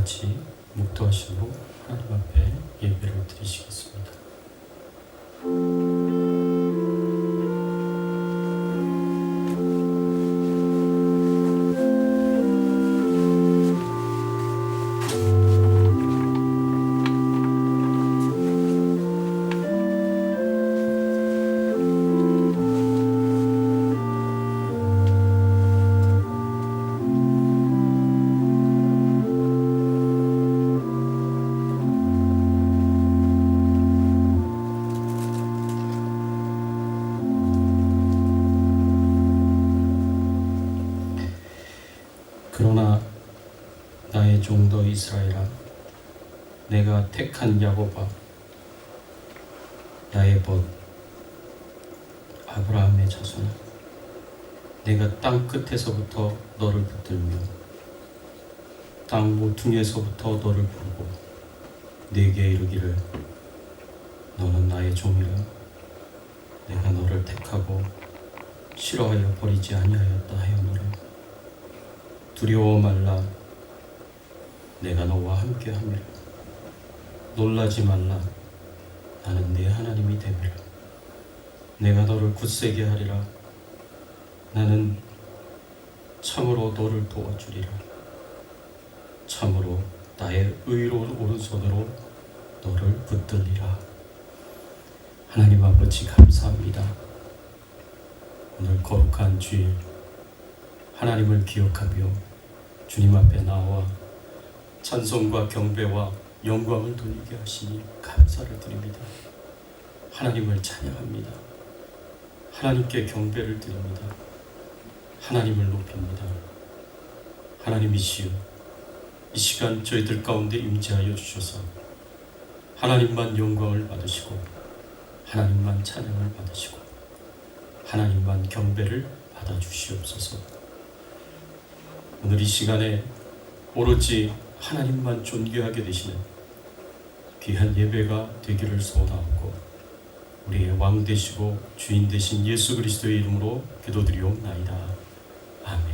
같이 묵도하시고 하나님 앞에 예배를 드리시겠습니다. 그러나 나의 종도 이스라엘아, 내가 택한 야곱아, 나의 벗 아브라함의 자손아, 내가 땅 끝에서부터 너를 붙들며 땅 모퉁이에서부터 너를 부르고 네게 이르기를 너는 나의 종이라. 내가 너를 택하고 싫어하여 버리지 아니하였다 하였노라. 두려워 말라. 내가 너와 함께 함이라. 놀라지 말라. 나는 네 하나님이 됨이라. 내가 너를 굳세게 하리라. 나는 참으로 너를 도와주리라. 참으로 나의 의로운 오른손으로 너를 붙들리라. 하나님 아버지, 감사합니다. 오늘 거룩한 주일 하나님을 기억하며 주님 앞에 나와 찬송과 경배와 영광을 돌리게 하시니 감사를 드립니다. 하나님을 찬양합니다. 하나님께 경배를 드립니다. 하나님을 높입니다. 하나님이시여, 이 시간 저희들 가운데 임재하여 주셔서 하나님만 영광을 받으시고 하나님만 찬양을 받으시고 하나님만 경배를 받아주시옵소서. 오늘 이 시간에 오로지 하나님만 존귀하게 되시는 귀한 예배가 되기를 소원하고 우리의 왕 되시고 주인 되신 예수 그리스도의 이름으로 기도드리옵나이다. 아멘.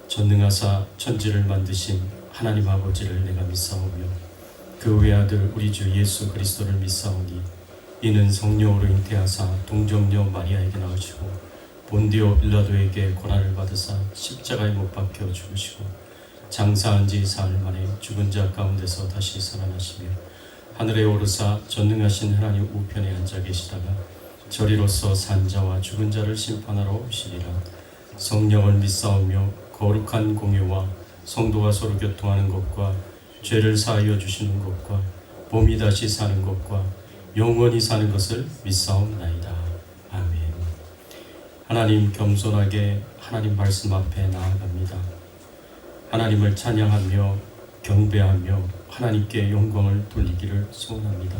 전능하사 천지를 만드신 하나님 아버지를 내가 믿사오며 그 외아들 우리 주 예수 그리스도를 믿사오니 이는 성령으로 잉태하사 동정녀 마리아에게 나오시고 본디오 빌라도에게 고난을 받으사 십자가에 못 박혀 죽으시고 장사한 지 사흘 만에 죽은 자 가운데서 다시 살아나시며 하늘에 오르사 전능하신 하나님 우편에 앉아 계시다가 저리로서 산 자와 죽은 자를 심판하러 오시리라. 성령을 믿사오며 거룩한 공예와 성도가 서로 교통하는 것과 죄를 사하여 주시는 것과 몸이 다시 사는 것과 영원히 사는 것을 믿사옵나이다. 아멘. 하나님, 겸손하게 하나님 말씀 앞에 나아갑니다. 하나님을 찬양하며 경배하며 하나님께 영광을 돌리기를 소원합니다.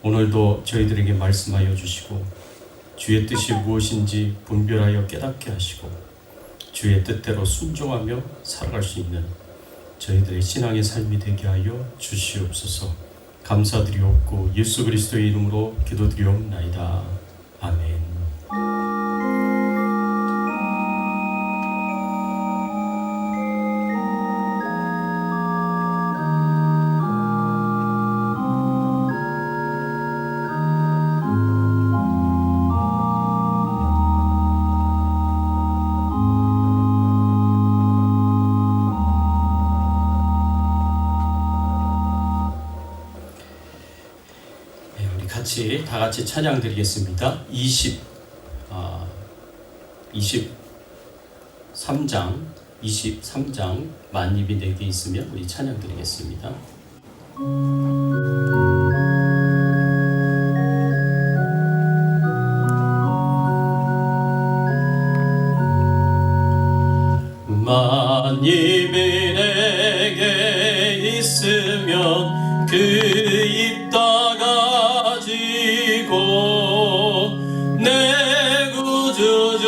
오늘도 저희들에게 말씀하여 주시고 주의 뜻이 무엇인지 분별하여 깨닫게 하시고 주의 뜻대로 순종하며 살아갈 수 있는 저희들의 신앙의 삶이 되게 하여 주시옵소서. 감사드리옵고 예수 그리스도의 이름으로 기도드리옵나이다. 아멘. 다 같이 찬양 드리겠습니다. 23장 만입이 4개 있으면 우리 찬양 드리겠습니다. 만입이 4개 있으면 그 입 다 가지고 내 구주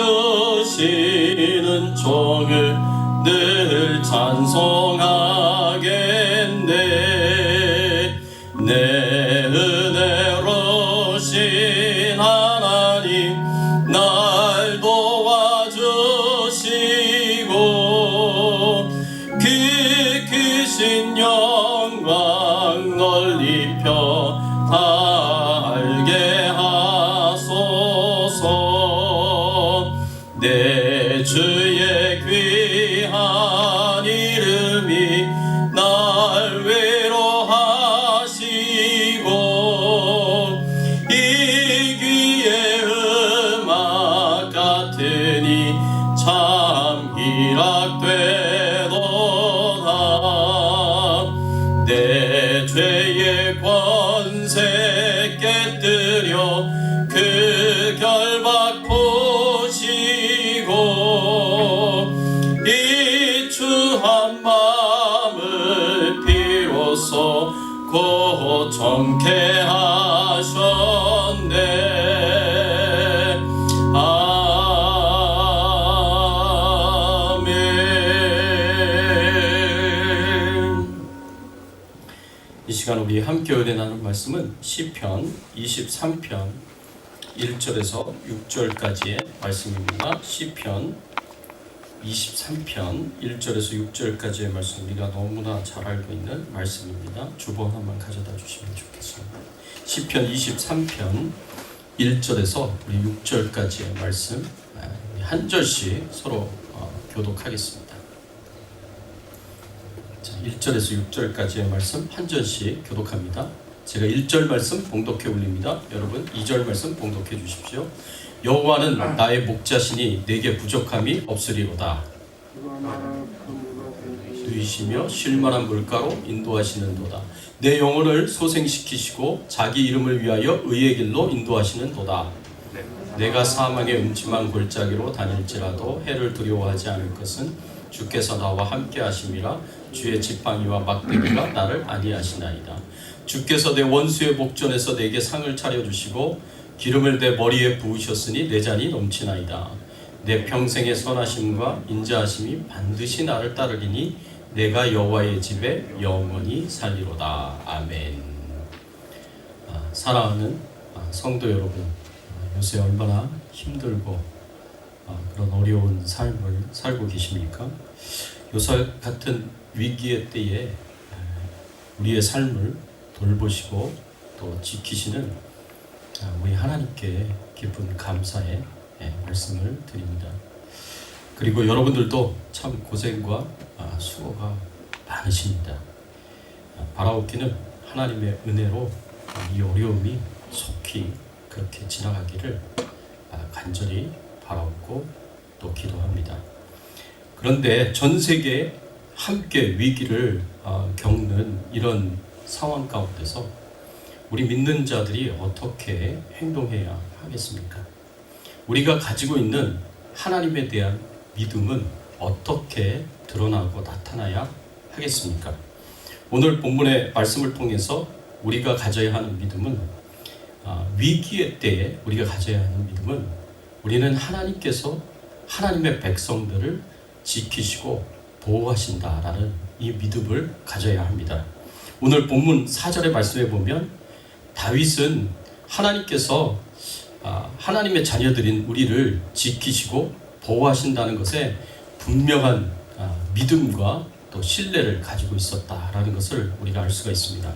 주시는 종을 늘 찬송하겠네. 내 은혜로신 하나님 날 도와주시고 깊이 크신 영광 널리 펴 다 알게 하소서. 내 주의 귀한 이름이 날 위로하시고 이 귀의 음악 같으니 참 희락되도다. 내 죄의 권세 깨뜨려 그 결박 보시고 이 추한 마음을 비로소 고정케 하셨네. 이 시간 우리 함께 은혜 나눌 말씀은 시편 23편 1절에서 6절까지의 말씀입니다. 시편 23편 1절에서 6절까지의 말씀, 우리가 너무나 잘 알고 있는 말씀입니다. 주보 하나만 가져다 주시면 좋겠습니다. 시편 23편 1절에서 우리 6절까지의 말씀 한 절씩 서로 교독하겠습니다. 1절에서 6절까지의 말씀 한 절씩 교독합니다. 제가 1절 말씀 봉독해 올립니다. 여러분 2절 말씀 봉독해 주십시오. 여호와는 나의 목자시니 내게 부족함이 없으리로다. 누이시며 쉴만한 물가로 인도하시는도다. 내 영혼을 소생시키시고 자기 이름을 위하여 의의 길로 인도하시는도다. 내가 사망의 음침한 골짜기로 다닐지라도 해를 두려워하지 않을 것은 주께서 나와 함께 하심이라. 주의 지팡이와 막대기가 나를 안위하시나이다. 주께서 내 원수의 목전에서 내게 상을 차려주시고 기름을 내 머리에 부으셨으니 내 잔이 넘치나이다. 내 평생의 선하심과 인자하심이 반드시 나를 따르리니 내가 여호와의 집에 영원히 살리로다. 아멘. 사랑하는 성도 여러분, 요새 얼마나 힘들고 그런 어려운 삶을 살고 계십니까? 요새 같은 위기의 때에 우리의 삶을 돌보시고 또 지키시는 우리 하나님께 깊은 감사의 말씀을 드립니다. 그리고 여러분들도 참 고생과 수고가 많으십니다. 바라옵기는 하나님의 은혜로 이 어려움이 속히 그렇게 지나가기를 간절히 바라옵고 또 기도합니다. 그런데 전 세계에 함께 위기를 겪는 이런 상황 가운데서 우리 믿는 자들이 어떻게 행동해야 하겠습니까? 우리가 가지고 있는 하나님에 대한 믿음은 어떻게 드러나고 나타나야 하겠습니까? 오늘 본문의 말씀을 통해서 우리가 가져야 하는 믿음은 위기의 때에 우리가 가져야 하는 믿음은 우리는 하나님께서 하나님의 백성들을 지키시고 보호하신다라는 이 믿음을 가져야 합니다. 오늘 본문 4절의 말씀에 보면 다윗은 하나님께서 하나님의 자녀들인 우리를 지키시고 보호하신다는 것에 분명한 믿음과 또 신뢰를 가지고 있었다라는 것을 우리가 알 수가 있습니다.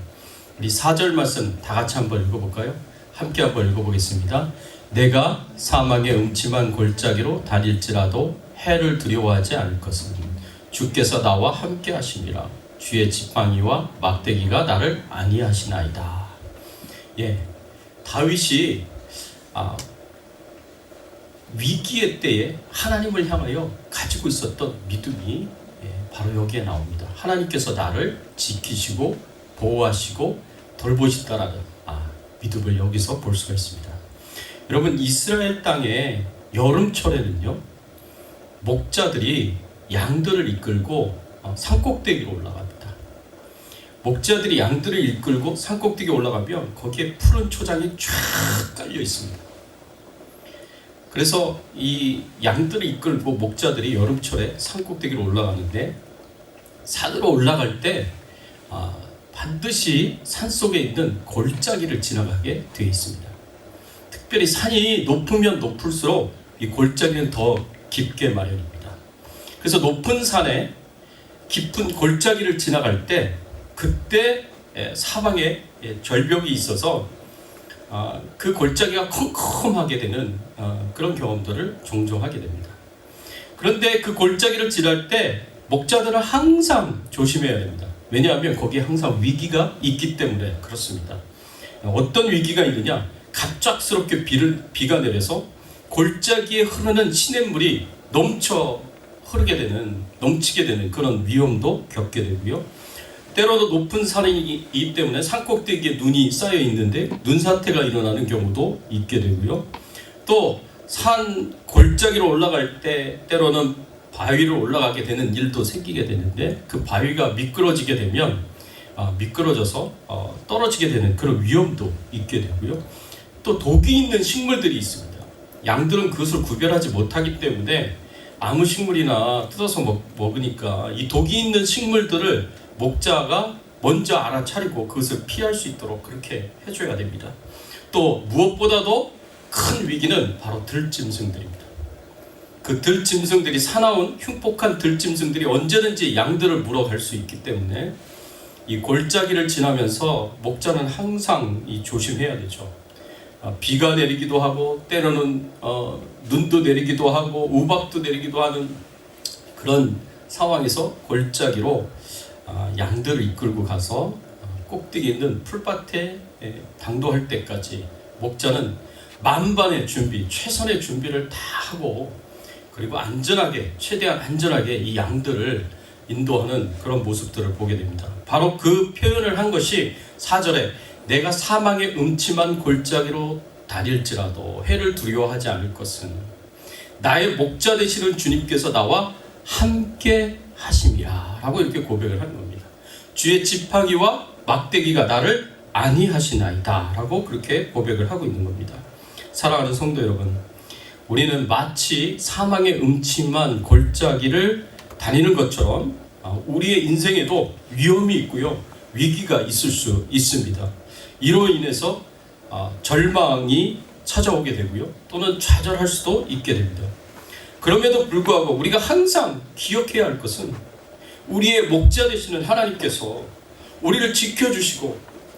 우리 4절 말씀 다 같이 한번 읽어볼까요? 함께 한번 읽어보겠습니다. 내가 사망의 음침한 골짜기로 다닐지라도 해를 두려워하지 않을 것은 주께서 나와 함께 하심이라. 주의 지팡이와 막대기가 나를 안위하시나이다. 다윗이 위기의 때에 하나님을 향하여 가지고 있었던 믿음이 바로 여기에 나옵니다. 하나님께서 나를 지키시고 보호하시고 돌보시다라는 믿음을 여기서 볼 수가 있습니다. 여러분, 이스라엘 땅의 여름철에는요, 목자들이 양들을 이끌고 산꼭대기로 올라갑니다. 목자들이 양들을 이끌고 산꼭대기에 올라가면 거기에 푸른 초장이 쫙 깔려 있습니다. 그래서 이 양들을 이끌고 목자들이 여름철에 산꼭대기로 올라가는데, 산으로 올라갈 때 반드시 산속에 있는 골짜기를 지나가게 되어 있습니다. 특별히 산이 높으면 높을수록 이 골짜기는 더 깊게 마련입니다. 그래서 높은 산에 깊은 골짜기를 지나갈 때 그때 사방에 절벽이 있어서 그 골짜기가 컴컴하게 되는 그런 경험들을 종종 하게 됩니다. 그런데 그 골짜기를 지날 때 목자들은 항상 조심해야 됩니다. 왜냐하면 거기에 항상 위기가 있기 때문에 그렇습니다. 어떤 위기가 있느냐? 갑작스럽게 비가 내려서 골짜기에 흐르는 시냇물이 넘치게 되는 그런 위험도 겪게 되고요. 때로도 높은 산이기 때문에 산꼭대기에 눈이 쌓여 있는데 눈사태가 일어나는 경우도 있게 되고요. 또 산 골짜기로 올라갈 때 때로는 바위로 올라가게 되는 일도 생기게 되는데 그 바위가 미끄러지게 되면 미끄러져서 떨어지게 되는 그런 위험도 있게 되고요. 또 독이 있는 식물들이 있습니다. 양들은 그것을 구별하지 못하기 때문에 아무 식물이나 뜯어서 먹으니까 이 독이 있는 식물들을 목자가 먼저 알아차리고 그것을 피할 수 있도록 그렇게 해줘야 됩니다. 또 무엇보다도 큰 위기는 바로 들짐승들입니다. 그 들짐승들이 사나운 흉폭한 들짐승들이 언제든지 양들을 물어갈 수 있기 때문에 이 골짜기를 지나면서 목자는 항상 조심해야 되죠. 비가 내리기도 하고 때로는 눈도 내리기도 하고 우박도 내리기도 하는 그런 상황에서 골짜기로 양들을 이끌고 가서 꼭대기 있는 풀밭에 당도할 때까지 목자는 만반의 준비, 최선의 준비를 다 하고 그리고 최대한 안전하게 이 양들을 인도하는 그런 모습들을 보게 됩니다. 바로 그 표현을 한 것이 4절에 내가 사망의 음침한 골짜기로 다닐지라도 해를 두려워하지 않을 것은 나의 목자 되시는 주님께서 나와 함께 하심이라 라고 이렇게 고백을 하는 겁니다. 주의 지팡이와 막대기가 나를 안위하시나이다 라고 그렇게 고백을 하고 있는 겁니다. 사랑하는 성도 여러분, 우리는 마치 사망의 음침한 골짜기를 다니는 것처럼 우리의 인생에도 위험이 있고요, 위기가 있을 수 있습니다. 이로 인해서 절망이 찾아오게 되고요, 또는 좌절할 수도 있게 됩니다. 그럼에도 불구하고 우리가 항상 기억해야 할 것은 우리의 목자 되시는 하나님께서 우리를 지켜주시고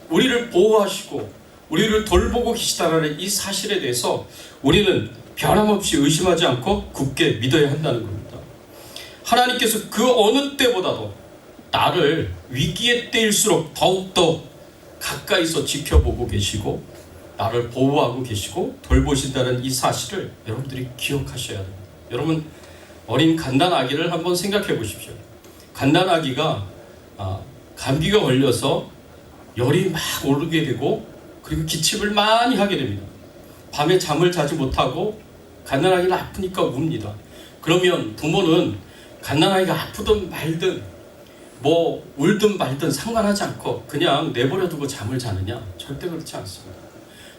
우리를 보호하시고 우리를 돌보고 계시다는 이 사실에 대해서 우리는 변함없이 의심하지 않고 굳게 믿어야 한다는 겁니다. 하나님께서 그 어느 때보다도 나를 위기의 때일수록 더욱더 가까이서 지켜보고 계시고 나를 보호하고 계시고 돌보신다는 이 사실을 여러분들이 기억하셔야 됩니다. 여러분, 어린 갓난아기를 한번 생각해 보십시오. 갓난아기가 감기가 걸려서 열이 막 오르게 되고 그리고 기침을 많이 하게 됩니다. 밤에 잠을 자지 못하고 갓난아기는 아프니까 웁니다. 그러면 부모는 갓난아기가 아프든 말든 울든 말든 상관하지 않고 그냥 내버려두고 잠을 자느냐? 절대 그렇지 않습니다.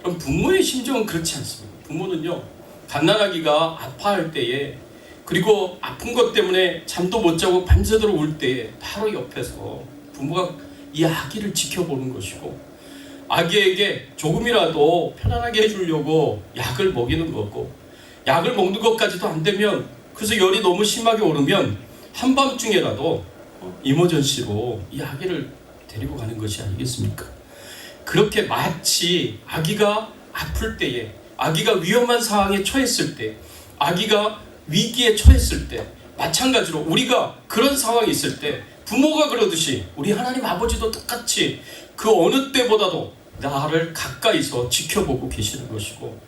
그럼 부모의 심정은 그렇지 않습니다. 부모는요, 갓난아기가 아파할 때에 그리고 아픈 것 때문에 잠도 못 자고 밤새도록 울 때에 바로 옆에서 부모가 이 아기를 지켜보는 것이고 아기에게 조금이라도 편안하게 해주려고 약을 먹이는 거고, 약을 먹는 것까지도 안 되면 그래서 열이 너무 심하게 오르면 한밤중에라도 이머전시로 이 아기를 데리고 가는 것이 아니겠습니까? 그렇게 마치 아기가 아플 때에, 아기가 위험한 상황에 처했을 때, 아기가 위기에 처했을 때, 마찬가지로 우리가 그런 상황이 있을 때 부모가 그러듯이 우리 하나님 아버지도 똑같이 그 어느 때보다도 나를 가까이서 지켜보고 계시는 것이고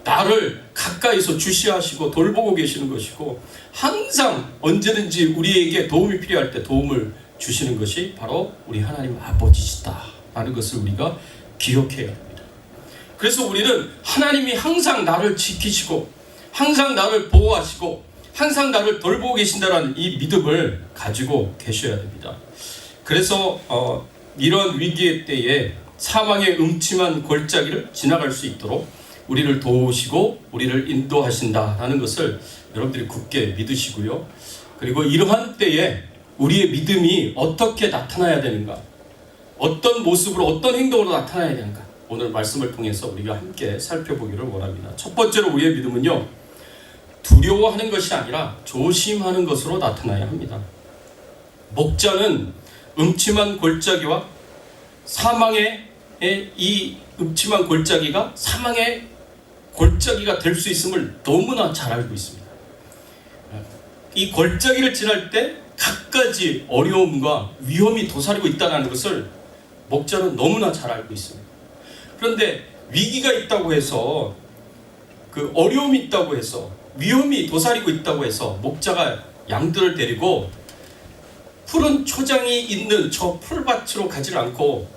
나를 가까이서 주시하시고 돌보고 계시는 것이고 항상 언제든지 우리에게 도움이 필요할 때 도움을 주시는 것이 바로 우리 하나님 아버지시다라는 것을 우리가 기억해야 합니다. 그래서 우리는 하나님이 항상 나를 지키시고 항상 나를 보호하시고 항상 나를 돌보고 계신다는 이 믿음을 가지고 계셔야 됩니다. 그래서 이런 위기의 때에 사망의 음침한 골짜기를 지나갈 수 있도록 우리를 도우시고 우리를 인도하신다라는 것을 여러분들이 굳게 믿으시고요. 그리고 이러한 때에 우리의 믿음이 어떻게 나타나야 되는가, 어떤 모습으로 어떤 행동으로 나타나야 되는가, 오늘 말씀을 통해서 우리가 함께 살펴보기를 원합니다. 첫 번째로 우리의 믿음은요, 두려워하는 것이 아니라 조심하는 것으로 나타나야 합니다. 목자는 음침한 골짜기와 사망의 이 음침한 골짜기가 사망의 골짜기가 될 수 있음을 너무나 잘 알고 있습니다. 이 골짜기를 지날 때 갖가지 어려움과 위험이 도사리고 있다는 것을 목자는 너무나 잘 알고 있습니다. 그런데 위기가 있다고 해서, 그 어려움이 있다고 해서, 위험이 도사리고 있다고 해서 목자가 양들을 데리고 푸른 초장이 있는 저 풀밭으로 가지 않고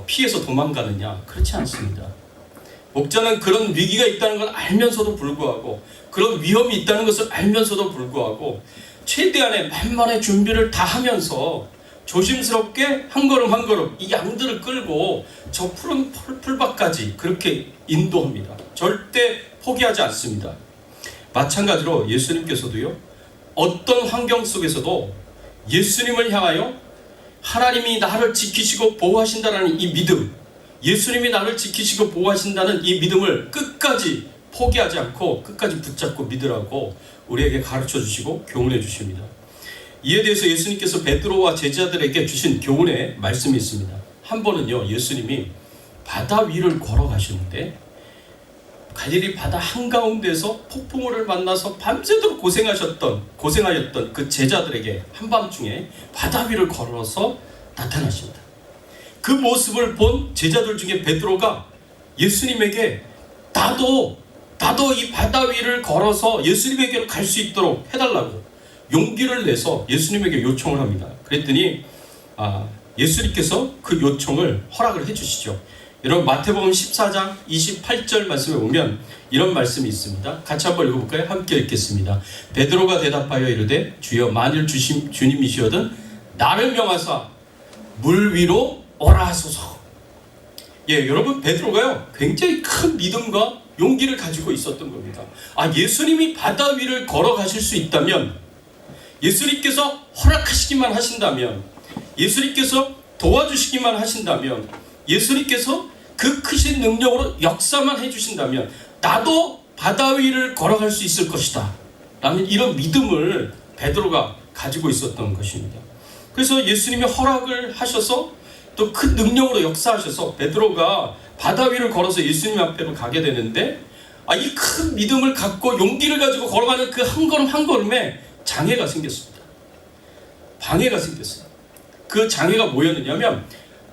피해서 도망가느냐? 그렇지 않습니다. 목자는 그런 위기가 있다는 걸 알면서도 불구하고, 그런 위험이 있다는 것을 알면서도 불구하고 최대한의 만반의 준비를 다 하면서 조심스럽게 한 걸음 한 걸음 이 양들을 끌고 저 푸른 풀밭까지 그렇게 인도합니다. 절대 포기하지 않습니다. 마찬가지로 예수님께서도요, 어떤 환경 속에서도 예수님을 향하여 하나님이 나를 지키시고 보호하신다는 이 믿음, 예수님이 나를 지키시고 보호하신다는 이 믿음을 끝까지 포기하지 않고 끝까지 붙잡고 믿으라고 우리에게 가르쳐 주시고 교훈해 주십니다. 이에 대해서 예수님께서 베드로와 제자들에게 주신 교훈의 말씀이 있습니다. 한 번은요, 예수님이 바다 위를 걸어가시는데 갈릴리 바다 한가운데서 폭풍우를 만나서 밤새도록 고생하였던 그 제자들에게 한밤중에 바다 위를 걸어서 나타나십니다. 그 모습을 본 제자들 중에 베드로가 예수님에게 나도 이 바다 위를 걸어서 예수님에게로 갈 수 있도록 해달라고 용기를 내서 예수님에게 요청을 합니다. 그랬더니 예수님께서 그 요청을 허락을 해주시죠. 여러분, 마태복음 14장 28절 말씀에 보면 이런 말씀이 있습니다. 같이 한번 읽어볼까요? 함께 읽겠습니다. 베드로가 대답하여 이르되 주여, 만일 주님이시거든 나를 명하사 물 위로 오라 하소서. 여러분, 베드로가요 굉장히 큰 믿음과 용기를 가지고 있었던 겁니다. 예수님이 바다 위를 걸어가실 수 있다면, 예수님께서 허락하시기만 하신다면, 예수님께서 도와주시기만 하신다면, 예수님께서 그 크신 능력으로 역사만 해주신다면 나도 바다 위를 걸어갈 수 있을 것이다 라는 이런 믿음을 베드로가 가지고 있었던 것입니다. 그래서 예수님이 허락을 하셔서 또 큰 능력으로 역사하셔서 베드로가 바다 위를 걸어서 예수님 앞에로 가게 되는데, 이 큰 믿음을 갖고 용기를 가지고 걸어가는 그 한 걸음 한 걸음에 장애가 생겼습니다. 방해가 생겼어요. 그 장애가 뭐였느냐면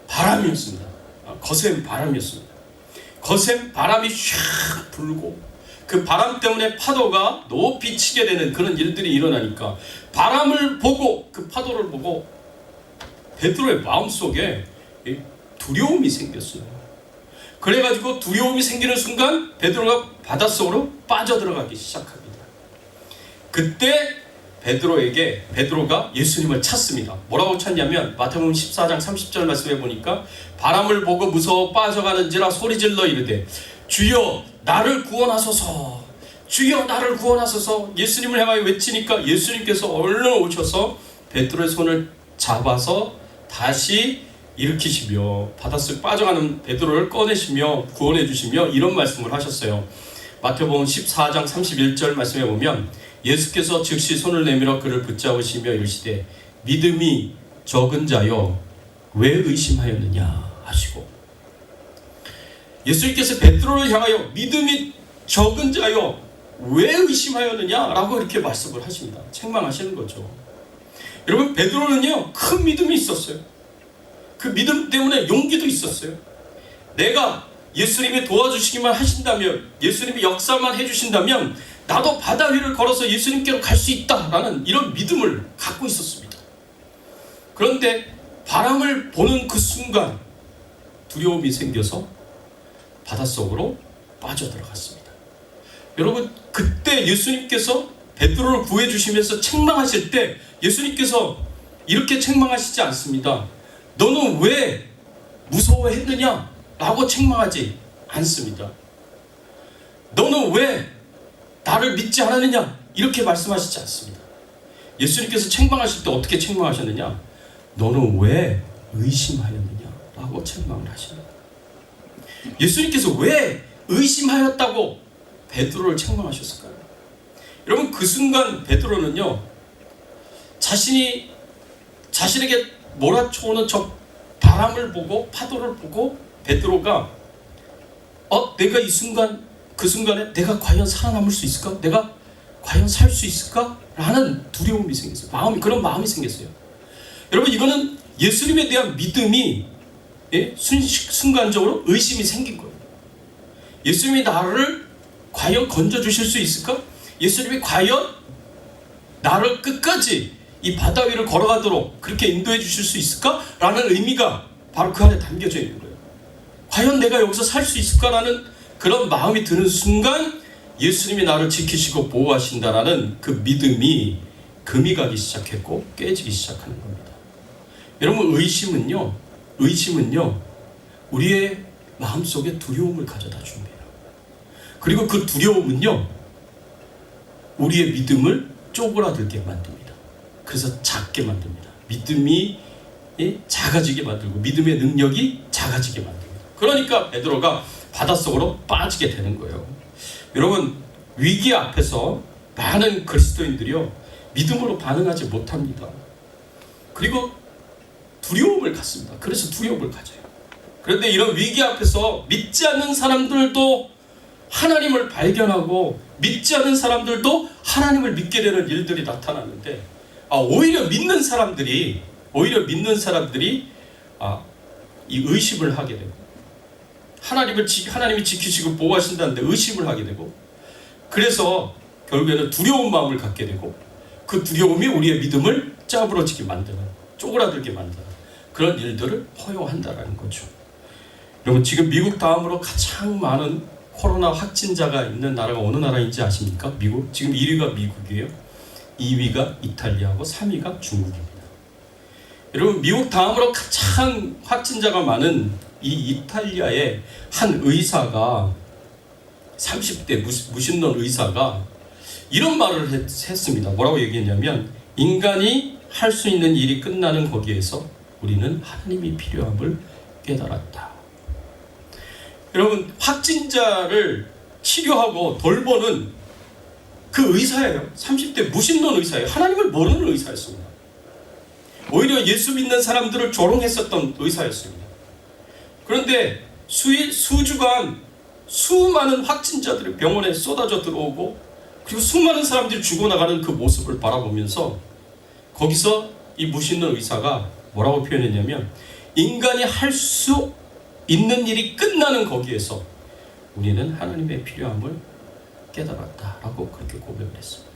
바람이었습니다. 거센 바람이었습니다. 거센 바람이 샥 불고 그 바람 때문에 파도가 높이 치게 되는 그런 일들이 일어나니까 바람을 보고, 그 파도를 보고 베드로의 마음속에 두려움이 생겼어요. 그래가지고 두려움이 생기는 순간 베드로가 바닷속으로 빠져들어가기 시작합니다. 그때 베드로가 예수님을 찾습니다. 뭐라고 찾냐면 마태복음 14장 30절 말씀에 보니까 바람을 보고 무서워 빠져가는지라 소리질러 이르되 주여 나를 구원하소서, 주여 나를 구원하소서. 예수님을 향하여 외치니까 예수님께서 얼른 오셔서 베드로의 손을 잡아서 다시 일으키시며 바닷속 빠져가는 베드로를 꺼내시며 구원해 주시며 이런 말씀을 하셨어요. 마태복음 14장 31절 말씀에 보면 예수께서 즉시 손을 내밀어 그를 붙잡으시며 이르시되 믿음이 적은 자여 왜 의심하였느냐 하시고, 예수님께서 베드로를 향하여 믿음이 적은 자여 왜 의심하였느냐 라고 이렇게 말씀을 하십니다. 책망하시는 거죠. 여러분, 베드로는요 큰 믿음이 있었어요. 그 믿음 때문에 용기도 있었어요. 내가 예수님이 도와주시기만 하신다면, 예수님이 역사만 해주신다면 나도 바다 위를 걸어서 예수님께로 갈 수 있다라는 이런 믿음을 갖고 있었습니다. 그런데 바람을 보는 그 순간 두려움이 생겨서 바닷속으로 빠져들어갔습니다. 여러분, 그때 예수님께서 베드로를 구해주시면서 책망하실 때 예수님께서 이렇게 책망하시지 않습니다. 너는 왜 무서워했느냐? 라고 책망하지 않습니다. 너는 왜 나를 믿지 않았느냐? 이렇게 말씀하시지 않습니다. 예수님께서 책망하실 때 어떻게 책망하셨느냐? 너는 왜 의심하였느냐? 라고 책망을 하십니다. 예수님께서 왜 의심하였다고 베드로를 책망하셨을까요? 여러분, 그 순간 베드로는요 자신이 자신에게 몰아쳐오는 저 바람을 보고 파도를 보고 베드로가 내가 이 순간 그 순간에 내가 과연 살아남을 수 있을까? 내가 과연 살 수 있을까? 라는 두려움이 생겼어요. 그런 마음이 생겼어요. 여러분, 이거는 예수님에 대한 믿음이 순간적으로 의심이 생긴 거예요. 예수님이 나를 과연 건져주실 수 있을까? 예수님이 과연 나를 끝까지 이 바다 위를 걸어가도록 그렇게 인도해 주실 수 있을까? 라는 의미가 바로 그 안에 담겨져 있는 거예요. 과연 내가 여기서 살 수 있을까라는 그런 마음이 드는 순간 예수님이 나를 지키시고 보호하신다라는 그 믿음이 금이 가기 시작했고 깨지기 시작하는 겁니다. 여러분, 의심은요 우리의 마음속에 두려움을 가져다 줍니다. 그리고 그 두려움은요 우리의 믿음을 쪼그라들게 만듭니다. 그래서 작게 만듭니다. 믿음이 작아지게 만들고 믿음의 능력이 작아지게 만듭니다. 그러니까 베드로가 바닷속으로 빠지게 되는 거예요. 여러분, 위기 앞에서 많은 그리스도인들이요 믿음으로 반응하지 못합니다. 그리고 두려움을 갖습니다. 그래서 두려움을 가져요. 그런데 이런 위기 앞에서 믿지 않는 사람들도 하나님을 발견하고 믿지 않는 사람들도 하나님을 믿게 되는 일들이 나타나는데 오히려 믿는 사람들이 이 의심을 하게 되고 하나님이 지키시고 보호하신다는데 의심을 하게 되고, 그래서 결국에는 두려운 마음을 갖게 되고 그 두려움이 우리의 믿음을 짜부러지게 만드는, 쪼그라들게 만드는 그런 일들을 허용한다라는 거죠. 여러분, 지금 미국 다음으로 가장 많은 코로나 확진자가 있는 나라가 어느 나라인지 아십니까? 미국. 지금 1위가 미국이에요. 2위가 이탈리아고 3위가 중국입니다. 여러분, 미국 다음으로 가장 확진자가 많은 이 이탈리아의 한 의사가 30대 무신론 의사가 이런 말을 했습니다. 뭐라고 얘기했냐면, 인간이 할 수 있는 일이 끝나는 거기에서 우리는 하나님이 필요함을 깨달았다. 여러분, 확진자를 치료하고 돌보는 그 의사예요. 30대 무신론 의사예요. 하나님을 모르는 의사였습니다. 오히려 예수 믿는 사람들을 조롱했었던 의사였습니다. 그런데 수주간 수많은 확진자들이 병원에 쏟아져 들어오고 그리고 수많은 사람들이 죽어나가는 그 모습을 바라보면서 거기서 이 무신론 의사가 뭐라고 표현했냐면, 인간이 할 수 있는 일이 끝나는 거기에서 우리는 하나님의 필요함을 깨달았다라고 그렇게 고백을 했습니다.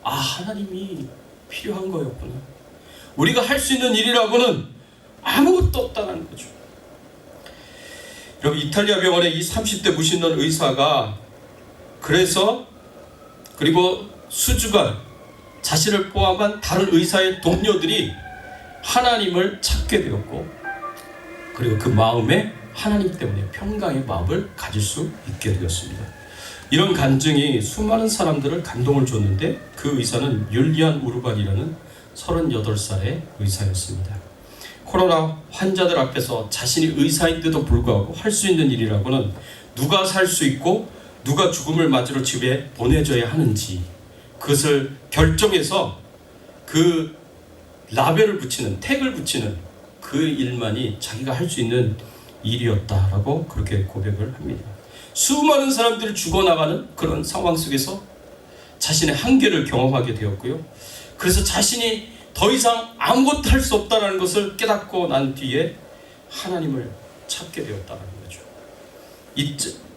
하나님이 필요한 거였구나. 우리가 할 수 있는 일이라고는 아무것도 없다는 거죠. 여러분, 이탈리아 병원의 이 30대 무신론 의사가 그리고 수주간 자신을 포함한 다른 의사의 동료들이 하나님을 찾게 되었고, 그리고 그 마음에 하나님 때문에 평강의 마음을 가질 수 있게 되었습니다. 이런 간증이 수많은 사람들을 감동을 줬는데, 그 의사는 율리안 우르반이라는 38살의 의사였습니다. 코로나 환자들 앞에서 자신이 의사인데도 불구하고 할 수 있는 일이라고는 누가 살 수 있고 누가 죽음을 맞으러 집에 보내줘야 하는지, 그것을 결정해서 그 라벨을 붙이는, 태그를 붙이는 그 일만이 자기가 할 수 있는 일이었다라고 그렇게 고백을 합니다. 수많은 사람들이 죽어나가는 그런 상황 속에서 자신의 한계를 경험하게 되었고요. 그래서 자신이 더 이상 아무것도 할 수 없다는 것을 깨닫고 난 뒤에 하나님을 찾게 되었다는 거죠.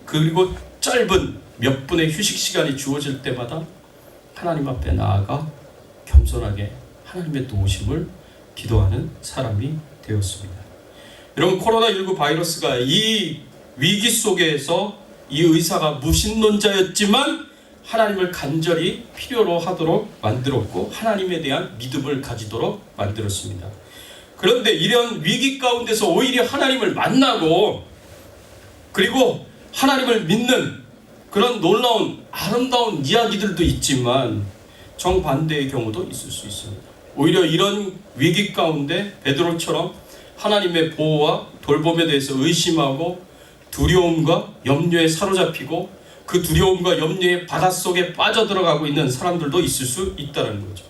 그리고 짧은 몇 분의 휴식 시간이 주어질 때마다 하나님 앞에 나아가 겸손하게 하나님의 도우심을 기도하는 사람이 되었습니다. 여러분, 코로나19 바이러스가 이 위기 속에서 이 의사가 무신론자였지만 하나님을 간절히 필요로 하도록 만들었고 하나님에 대한 믿음을 가지도록 만들었습니다. 그런데 이런 위기 가운데서 오히려 하나님을 만나고 그리고 하나님을 믿는 그런 놀라운 아름다운 이야기들도 있지만 정반대의 경우도 있을 수 있습니다. 오히려 이런 위기 가운데 베드로처럼 하나님의 보호와 돌봄에 대해서 의심하고 두려움과 염려에 사로잡히고 그 두려움과 염려의 바닷속에 빠져들어가고 있는 사람들도 있을 수 있다는 거죠.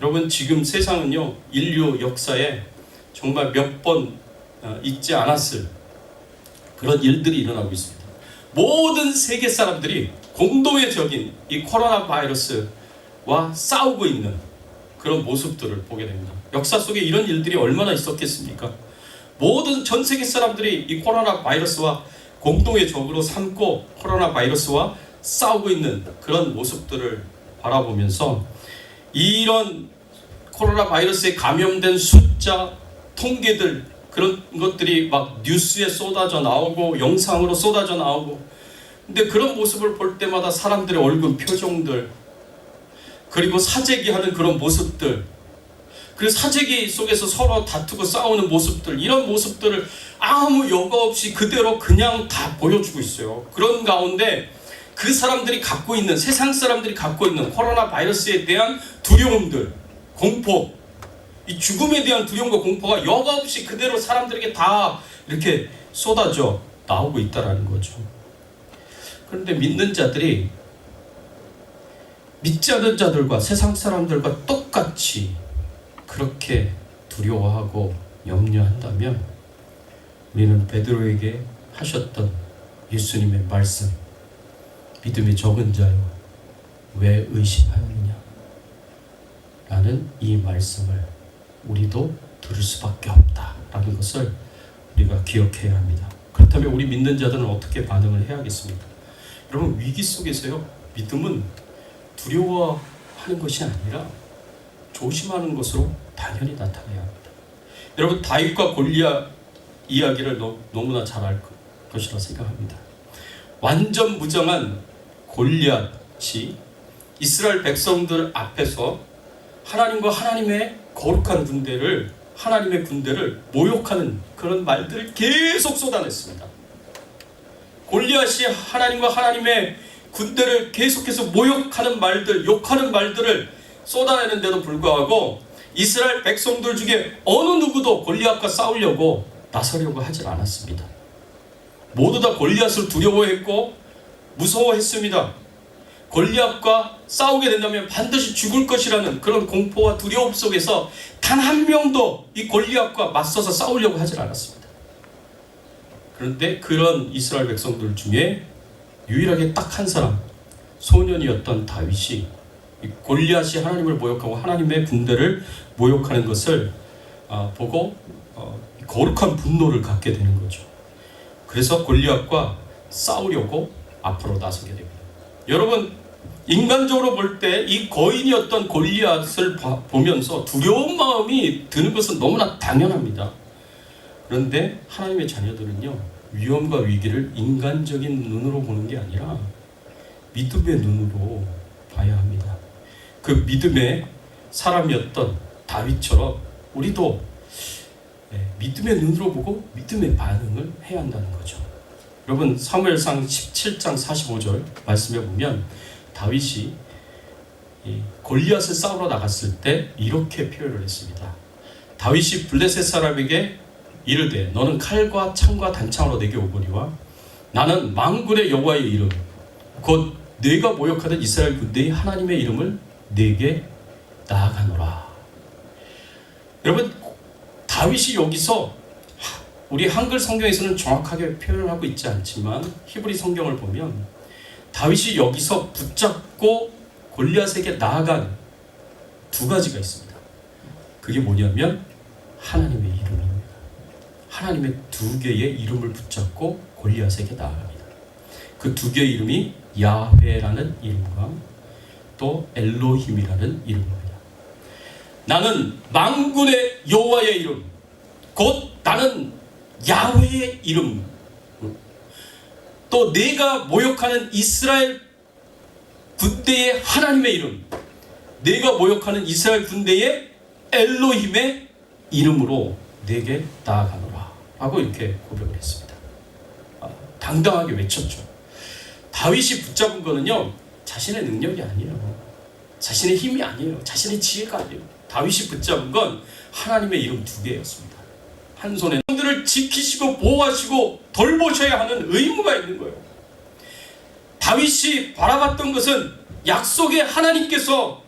여러분, 지금 세상은요, 인류 역사에 정말 몇 번 있지 않았을 그런 일들이 일어나고 있습니다. 모든 세계 사람들이 공동의 적인 이 코로나 바이러스와 싸우고 있는 그런 모습들을 보게 됩니다. 역사 속에 이런 일들이 얼마나 있었겠습니까? 모든 전 세계 사람들이 이 코로나 바이러스와 공동의 적으로 삼고 코로나 바이러스와 싸우고 있는 그런 모습들을 바라보면서 이런 코로나 바이러스에 감염된 숫자, 통계들, 그런 것들이 막 뉴스에 쏟아져 나오고 영상으로 쏟아져 나오고, 근데 그런 모습을 볼 때마다 사람들의 얼굴 표정들, 그리고 사재기하는 그런 모습들, 그리고 사재기 속에서 서로 다투고 싸우는 모습들, 이런 모습들을 아무 여과 없이 그대로 그냥 다 보여주고 있어요. 그런 가운데 그 사람들이 갖고 있는, 세상 사람들이 갖고 있는 코로나 바이러스에 대한 두려움들, 공포, 이 죽음에 대한 두려움과 공포가 여과 없이 그대로 사람들에게 다 이렇게 쏟아져 나오고 있다는 거죠. 그런데 믿는 자들이 믿지 않는 자들과 세상 사람들과 똑같이 그렇게 두려워하고 염려한다면, 우리는 베드로에게 하셨던 예수님의 말씀, 믿음이 적은 자여 왜 의심하느냐 라는 이 말씀을 우리도 들을 수밖에 없다라는 것을 우리가 기억해야 합니다. 그렇다면 우리 믿는 자들은 어떻게 반응을 해야겠습니까? 여러분, 위기 속에서요, 믿음은 두려워하는 것이 아니라 조심하는 것으로 당연히 나타나야 합니다. 여러분, 다윗과 골리앗 이야기를 너무나 잘 알 것이라 생각합니다. 완전 무장한 골리앗이 이스라엘 백성들 앞에서 하나님과 하나님의 거룩한 군대를, 하나님의 군대를 모욕하는 그런 말들을 계속 쏟아냈습니다. 골리앗이 하나님과 하나님의 군대를 계속해서 모욕하는 말들, 욕하는 말들을 쏟아내는데도 불구하고 이스라엘 백성들 중에 어느 누구도 골리앗과 싸우려고 나서려고 하질 않았습니다. 모두 다 골리앗을 두려워했고 무서워했습니다. 골리앗과 싸우게 된다면 반드시 죽을 것이라는 그런 공포와 두려움 속에서 단 한 명도 이 골리앗과 맞서서 싸우려고 하질 않았습니다. 그런데 그런 이스라엘 백성들 중에 유일하게 딱 한 사람, 소년이었던 다윗이 골리앗이 하나님을 모욕하고 하나님의 군대를 모욕하는 것을 보고 거룩한 분노를 갖게 되는 거죠. 그래서 골리앗과 싸우려고 앞으로 나서게 됩니다. 여러분, 인간적으로 볼 때 이 거인이었던 골리앗을 보면서 두려운 마음이 드는 것은 너무나 당연합니다. 그런데 하나님의 자녀들은요, 위험과 위기를 인간적인 눈으로 보는 게 아니라 믿음의 눈으로 봐야 합니다. 그 믿음의 사람이었던 다윗처럼 우리도 믿음의 눈으로 보고 믿음의 반응을 해야 한다는 거죠. 여러분, 사무엘상 17장 45절 말씀에 보면 다윗이 골리앗을 싸우러 나갔을 때 이렇게 표현을 했습니다. 다윗이 블레셋 사람에게 이르되 너는 칼과 창과 단창으로 내게 오거니와 나는 만군의 여호와의 이름 곧 네가 모욕하던 이스라엘 군대의 하나님의 이름을 네게 나아가노라. 여러분, 다윗이 여기서 우리 한글 성경에서는 정확하게 표현을 하고 있지 않지만 히브리 성경을 보면 다윗이 여기서 붙잡고 골리앗에게 나아간 두 가지가 있습니다. 그게 뭐냐면 하나님의 이름입니다. 하나님의 두 개의 이름을 붙잡고 골리앗에게 나아갑니다. 그 두 개의 이름이 야훼라는 이름과 또 엘로힘이라는 이름입니다. 나는 만군의 여호와의 이름 곧 나는 야훼의 이름, 또 내가 모욕하는 이스라엘 군대의 하나님의 이름, 내가 모욕하는 이스라엘 군대의 엘로힘의 이름으로 내게 나아가노라 하고 이렇게 고백을 했습니다. 당당하게 외쳤죠. 다윗이 붙잡은 거는요, 자신의 능력이 아니에요, 자신의 힘이 아니에요, 자신의 지혜가 아니에요. 다윗이 붙잡은 건 하나님의 이름 두 개였습니다. 한 손에 들을 지키시고 보호하시고 돌보셔야 하는 의무가 있는 거예요. 다윗이 바라봤던 것은 약속의 하나님께서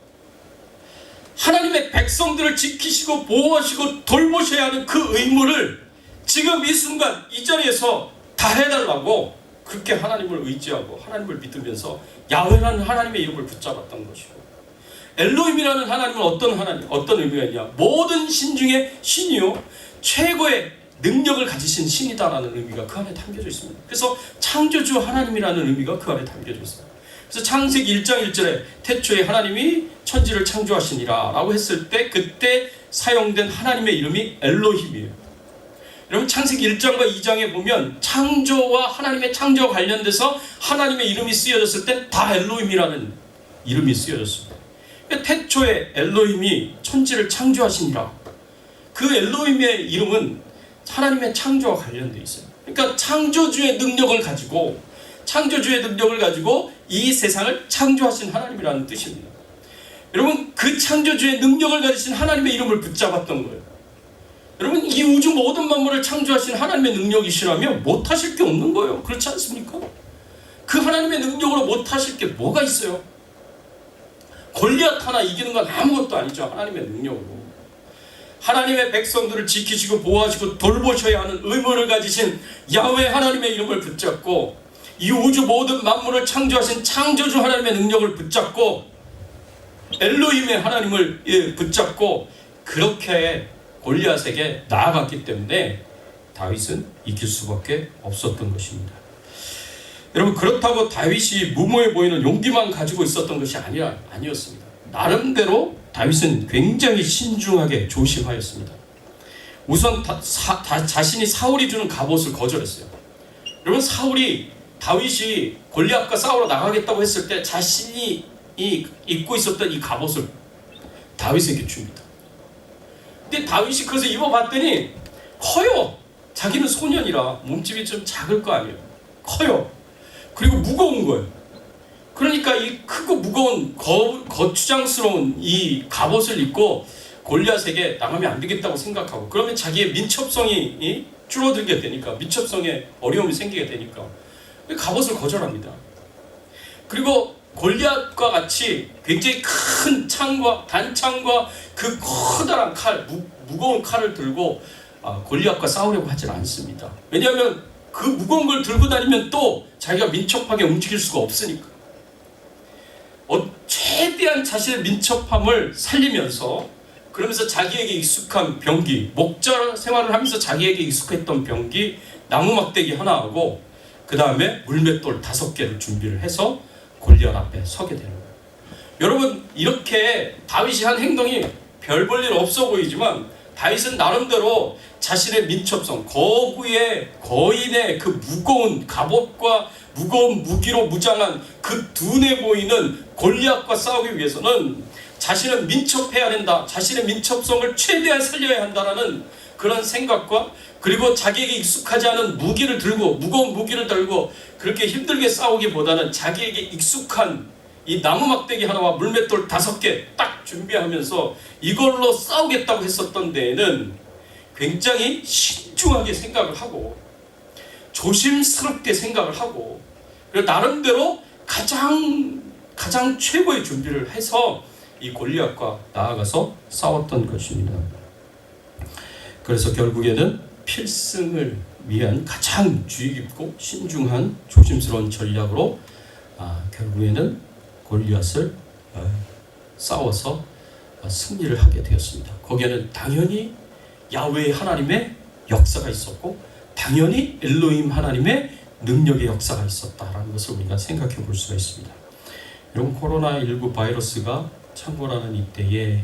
하나님의 백성들을 지키시고 보호하시고 돌보셔야 하는 그 의무를 지금 이 순간 이 자리에서 다 해달라고 그렇게 하나님을 의지하고 하나님을 믿으면서 야훼라는 하나님의 이름을 붙잡았던 것이고, 엘로힘이라는 하나님은 어떤 의미가 있냐? 모든 신 중에 신이요 최고의 능력을 가지신 신이다라는 의미가 그 안에 담겨져 있습니다. 그래서 창조주 하나님이라는 의미가 그 안에 담겨져 있습니다. 그래서 창세기 1장 1절에 태초에 하나님이 천지를 창조하시니라 라고 했을 때 그때 사용된 하나님의 이름이 엘로힘이에요. 여러분 창세기 1장과 2장에 보면 창조와 하나님의 창조와 관련돼서 하나님의 이름이 쓰여졌을 때 다 엘로힘이라는 이름이 쓰여졌습니다. 태초에 엘로힘이 천지를 창조하시니라, 그 엘로힘의 이름은 하나님의 창조와 관련되어 있어요. 그러니까 창조주의 능력을 가지고 이 세상을 창조하신 하나님이라는 뜻입니다. 여러분 그 창조주의 능력을 가지신 하나님의 이름을 붙잡았던 거예요. 여러분 이 우주 모든 만물을 창조하신 하나님의 능력이시라면 못하실 게 없는 거예요. 그렇지 않습니까? 그 하나님의 능력으로 못하실 게 뭐가 있어요? 골리앗 하나 이기는 건 아무것도 아니죠. 하나님의 능력으로 하나님의 백성들을 지키시고 보호하시고 돌보셔야 하는 의무를 가지신 야훼 하나님의 이름을 붙잡고 이 우주 모든 만물을 창조하신 창조주 하나님의 능력을 붙잡고 엘로힘의 하나님을 붙잡고 그렇게 골리앗에게 나아갔기 때문에 다윗은 이길 수밖에 없었던 것입니다. 여러분 그렇다고 다윗이 무모해 보이는 용기만 가지고 있었던 것이 아니었습니다. 나름대로 다윗은 굉장히 신중하게 조심하였습니다. 우선 자신이 사울이 주는 갑옷을 거절했어요. 여러분 다윗이 골리앗과 싸우러 나가겠다고 했을 때 자신이 입고 있었던 이 갑옷을 다윗에게 줍니다. 근데 다윗이 그래서 입어봤더니 커요. 자기는 소년이라 몸집이 좀 작을 거 아니에요. 커요. 그리고 무거운 거예요. 그러니까 이 크고 무거운 거추장스러운 이 갑옷을 입고 골리앗에게 나가면 안 되겠다고 생각하고, 그러면 자기의 민첩성이 줄어들게 되니까, 민첩성에 어려움이 생기게 되니까 갑옷을 거절합니다. 그리고 골리앗과 같이 굉장히 큰 단창과 그 커다란 무거운 칼을 들고 골리앗과 싸우려고 하질 않습니다. 왜냐하면 그 무거운 걸 들고 다니면 또 자기가 민첩하게 움직일 수가 없으니까. 최대한 자신의 민첩함을 살리면서, 그러면서 자기에게 익숙한 병기, 목자 생활을 하면서 자기에게 익숙했던 병기, 나무 막대기 하나하고 그 다음에 물맷돌 5개를 준비를 해서 골리앗 앞에 서게 되는 거예요. 여러분 이렇게 다윗이 한 행동이 별 볼 일 없어 보이지만 다윗은 나름대로 자신의 민첩성, 거인의 그 무거운 갑옷과 무거운 무기로 무장한 그 둔해 보이는 골리앗과 싸우기 위해서는 자신은 민첩해야 된다, 자신의 민첩성을 최대한 살려야 한다라는 그런 생각과, 그리고 자기에게 익숙하지 않은 무거운 무기를 들고 그렇게 힘들게 싸우기보다는 자기에게 익숙한 이 나무 막대기 하나와 물맷돌 5개 딱 준비하면서 이걸로 싸우겠다고 했었던 데에는 굉장히 신중하게 생각을 하고 조심스럽게 생각을 하고, 그리고 나름대로 가장 최고의 준비를 해서 이 골리앗과 나아가서 싸웠던 것입니다. 그래서 결국에는 필승을 위한 가장 주의 깊고 신중한 조심스러운 전략으로 결국에는 골리앗을 싸워서 승리를 하게 되었습니다. 거기에는 당연히 야훼 하나님의 역사가 있었고 당연히 엘로힘 하나님의 능력의 역사가 있었다라는 것을 우리가 생각해 볼 수가 있습니다. 여러분 코로나19 바이러스가 창궐하는 이때에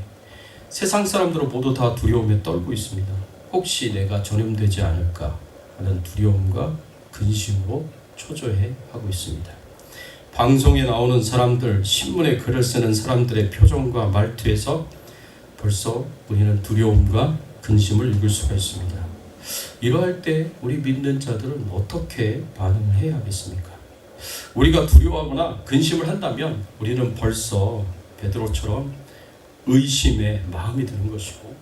세상 사람들은 모두 다 두려움에 떨고 있습니다. 혹시 내가 전염되지 않을까 하는 두려움과 근심으로 초조해 하고 있습니다. 방송에 나오는 사람들, 신문에 글을 쓰는 사람들의 표정과 말투에서 벌써 우리는 두려움과 근심을 읽을 수가 있습니다. 이러할 때 우리 믿는 자들은 어떻게 반응을 해야 하겠습니까? 우리가 두려워하거나 근심을 한다면 우리는 벌써 베드로처럼 의심의 마음이 드는 것이고,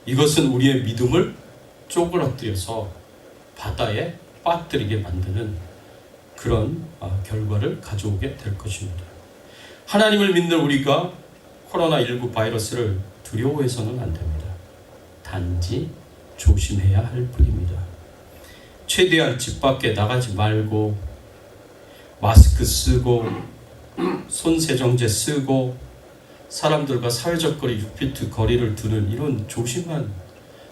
이것은 우리의 믿음을 쪼그라뜨려서 바다에 빠뜨리게 만드는 그런 결과를 가져오게 될 것입니다. 하나님을 믿는 우리가 코로나19 바이러스를 두려워해서는 안 됩니다. 단지 조심해야 할 뿐입니다. 최대한 집 밖에 나가지 말고 마스크 쓰고 손 세정제 쓰고 사람들과 사회적 거리 6피트 거리를 두는 이런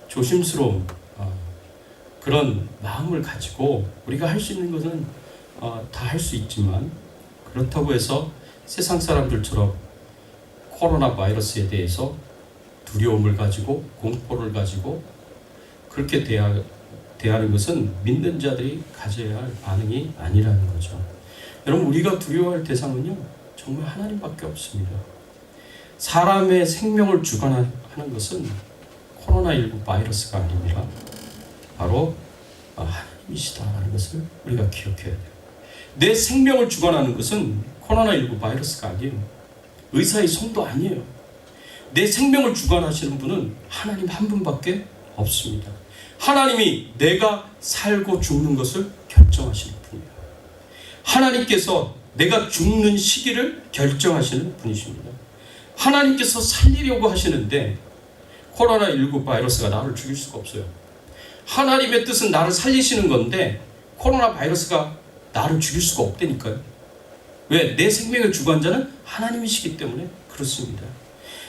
조심스러운 그런 마음을 가지고 우리가 할 수 있는 것은 다 할 수 있지만, 그렇다고 해서 세상 사람들처럼 코로나 바이러스에 대해서 두려움을 가지고 공포를 가지고 그렇게 대하는 것은 믿는 자들이 가져야 할 반응이 아니라는 거죠. 여러분, 우리가 두려워할 대상은요 정말 하나님밖에 없습니다. 사람의 생명을 주관하는 것은 코로나19 바이러스가 아닙니다. 바로 하나님이시다라는 것을 우리가 기억해야 돼요. 내 생명을 주관하는 것은 코로나19 바이러스가 아니에요. 의사의 손도 아니에요. 내 생명을 주관하시는 분은 하나님 한 분밖에 없습니다. 하나님이 내가 살고 죽는 것을 결정하시는 분이에요. 하나님께서 내가 죽는 시기를 결정하시는 분이십니다. 하나님께서 살리려고 하시는데 코로나19 바이러스가 나를 죽일 수가 없어요. 하나님의 뜻은 나를 살리시는 건데 코로나 바이러스가 나를 죽일 수가 없다니까요. 왜? 내 생명의 주관자는 하나님이시기 때문에 그렇습니다.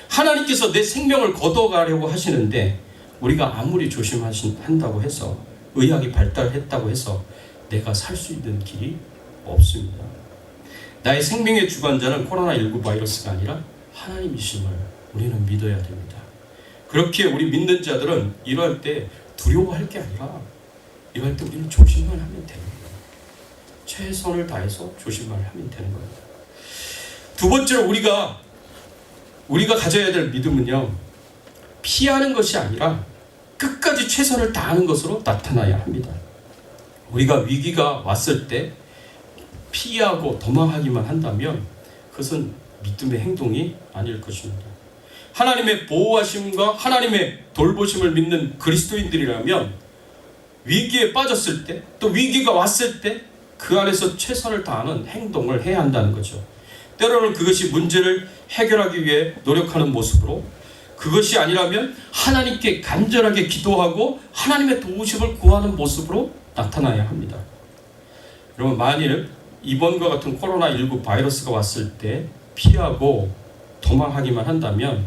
하나님께서 내 생명을 걷어가려고 하시는데 우리가 아무리 조심한다고 해서, 의학이 발달했다고 해서 내가 살 수 있는 길이 없습니다. 나의 생명의 주관자는 코로나19 바이러스가 아니라 하나님이심을 우리는 믿어야 됩니다. 그렇게 우리 믿는 자들은 이러할 때 두려워할 게 아니라 이러할 때 우리는 조심만 하면 됩니다. 최선을 다해서 조심만 하면 되는 겁니다. 두 번째로 우리가 가져야 될 믿음은요, 피하는 것이 아니라 끝까지 최선을 다하는 것으로 나타나야 합니다. 우리가 위기가 왔을 때 피하고 도망하기만 한다면 그것은 믿음의 행동이 아닐 것입니다. 하나님의 보호하심과 하나님의 돌보심을 믿는 그리스도인들이라면 위기에 빠졌을 때, 또 위기가 왔을 때 그 안에서 최선을 다하는 행동을 해야 한다는 거죠. 때로는 그것이 문제를 해결하기 위해 노력하는 모습으로, 그것이 아니라면 하나님께 간절하게 기도하고 하나님의 도우심을 구하는 모습으로 나타나야 합니다. 여러분, 만일 이번과 같은 코로나19 바이러스가 왔을 때 피하고 도망하기만 한다면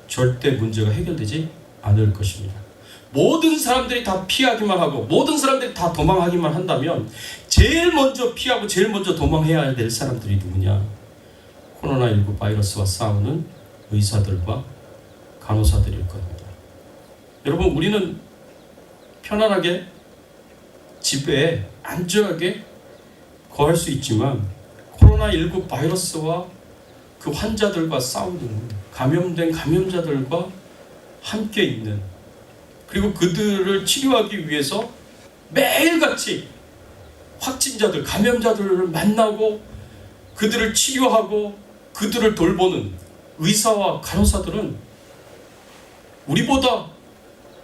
절대 문제가 해결되지 않을 것입니다. 모든 사람들이 다 피하기만 하고 모든 사람들이 다 도망하기만 한다면 제일 먼저 피하고 제일 먼저 도망해야 될 사람들이 누구냐? 코로나19 바이러스와 싸우는 의사들과 간호사들일 겁니다. 여러분, 우리는 편안하게 집에 안전하게 거할 수 있지만 코로나19 바이러스와 그 환자들과 싸우는, 감염된 감염자들과 함께 있는, 그리고 그들을 치료하기 위해서 매일같이 확진자들, 감염자들을 만나고 그들을 치료하고 그들을 돌보는 의사와 간호사들은 우리보다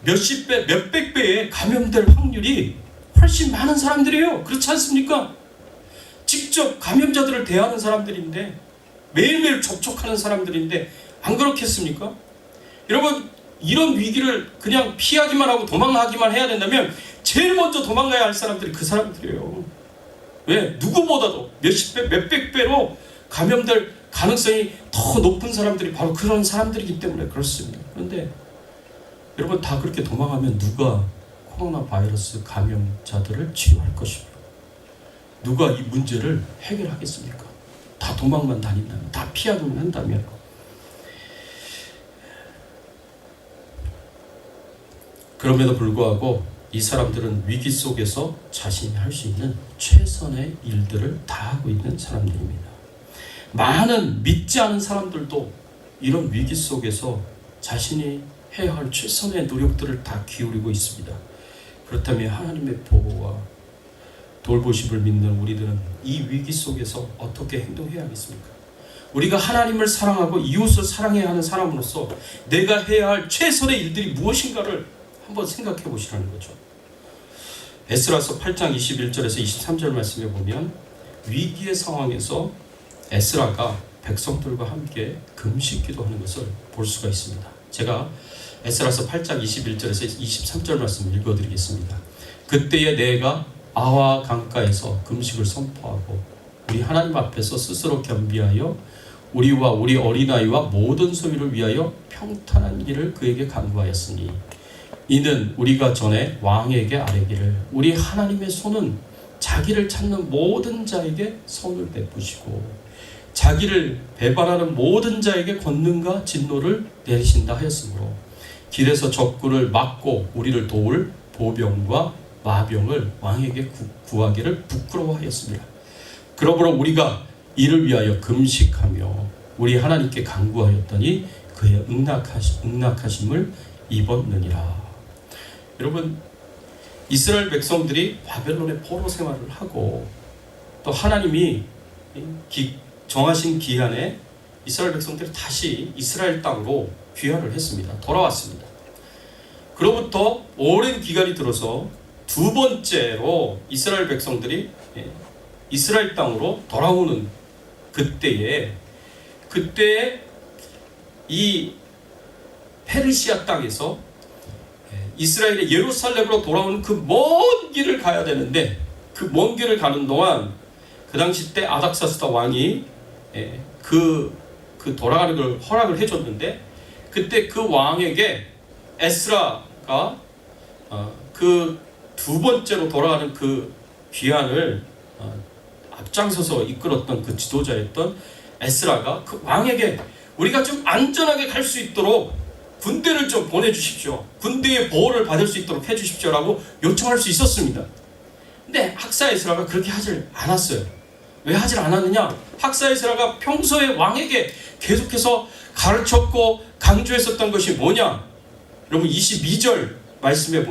몇십 배, 몇백 배의 감염될 확률이 훨씬 많은 사람들이에요. 그렇지 않습니까? 직접 감염자들을 대하는 사람들인데, 매일매일 접촉하는 사람들인데 안 그렇겠습니까? 여러분, 이런 위기를 그냥 피하기만 하고 도망가기만 해야 된다면 제일 먼저 도망가야 할 사람들이 그 사람들이에요. 왜? 누구보다도 몇십 배, 몇백 배로 감염될 가능성이 더 높은 사람들이 바로 그런 사람들이기 때문에 그렇습니다. 그런데 여러분, 다 그렇게 도망하면 누가 코로나 바이러스 감염자들을 치료할 것입니까? 누가 이 문제를 해결하겠습니까? 다 도망만 다닌다면, 다 피하기만 한다면. 그럼에도 불구하고 이 사람들은 위기 속에서 자신이 할 수 있는 최선의 일들을 다하고 있는 사람들입니다. 많은 믿지 않은 사람들도 이런 위기 속에서 자신이 해야 할 최선의 노력들을 다 기울이고 있습니다. 그렇다면 하나님의 보호와 돌보심을 믿는 우리들은 이 위기 속에서 어떻게 행동해야 하겠습니까? 우리가 하나님을 사랑하고 이웃을 사랑해야 하는 사람으로서 내가 해야 할 최선의 일들이 무엇인가를 한번 생각해 보시라는 거죠. 에스라서 8장 21절에서 23절 말씀에 보면 위기의 상황에서 에스라가 백성들과 함께 금식 기도하는 것을 볼 수가 있습니다. 제가 에스라서 8장 21절에서 23절 말씀 읽어드리겠습니다. 그때에 내가 아와 강가에서 금식을 선포하고 우리 하나님 앞에서 스스로 겸비하여 우리와 우리 어린아이와 모든 소유를 위하여 평탄한 길을 그에게 간구하였으니 이는 우리가 전에 왕에게 아뢰기를 우리 하나님의 손은 자기를 찾는 모든 자에게 선을 베푸시고 자기를 배반하는 모든 자에게 권능과 진노를 내리신다 하였으므로 길에서 적군을 막고 우리를 도울 보병과 마병을 왕에게 구하기를 부끄러워하였습니다. 그러므로 우리가 이를 위하여 금식하며 우리 하나님께 간구하였더니 그의 응낙하심을 입었느니라. 여러분, 이스라엘 백성들이 바벨론의 포로 생활을 하고 또 하나님이 정하신 기한에 이스라엘 백성들이 다시 이스라엘 땅으로 귀환을 했습니다. 돌아왔습니다. 그로부터 오랜 기간이 들어서 두 번째로 이스라엘 백성들이 이스라엘 땅으로 돌아오는 그때에 이 페르시아 땅에서 이스라엘의 예루살렘으로 돌아오는 그 먼 길을 가야 되는데 그 먼 길을 가는 동안 그 당시 때 아닥사스다 왕이 그 돌아가는 걸 허락을 해줬는데 그때 그 왕에게 에스라가 그 두 번째로 돌아가는 그 귀환을 앞장서서 이끌었던 그 지도자였던 에스라가 그 왕에게 우리가 좀 안전하게 갈 수 있도록 군대를 좀 보내주십시오. 군대의 보호를 받을 수 있도록 해주십시오라고 요청할 수 있었습니다. 근데 학사 에스라가 그렇게 하질 않았어요. 왜 하질 않았느냐? 학사 에스라가 평소에 왕에게 계속해서 가르쳤고 강조했었던 것이 뭐냐? 여러분 22절 말씀에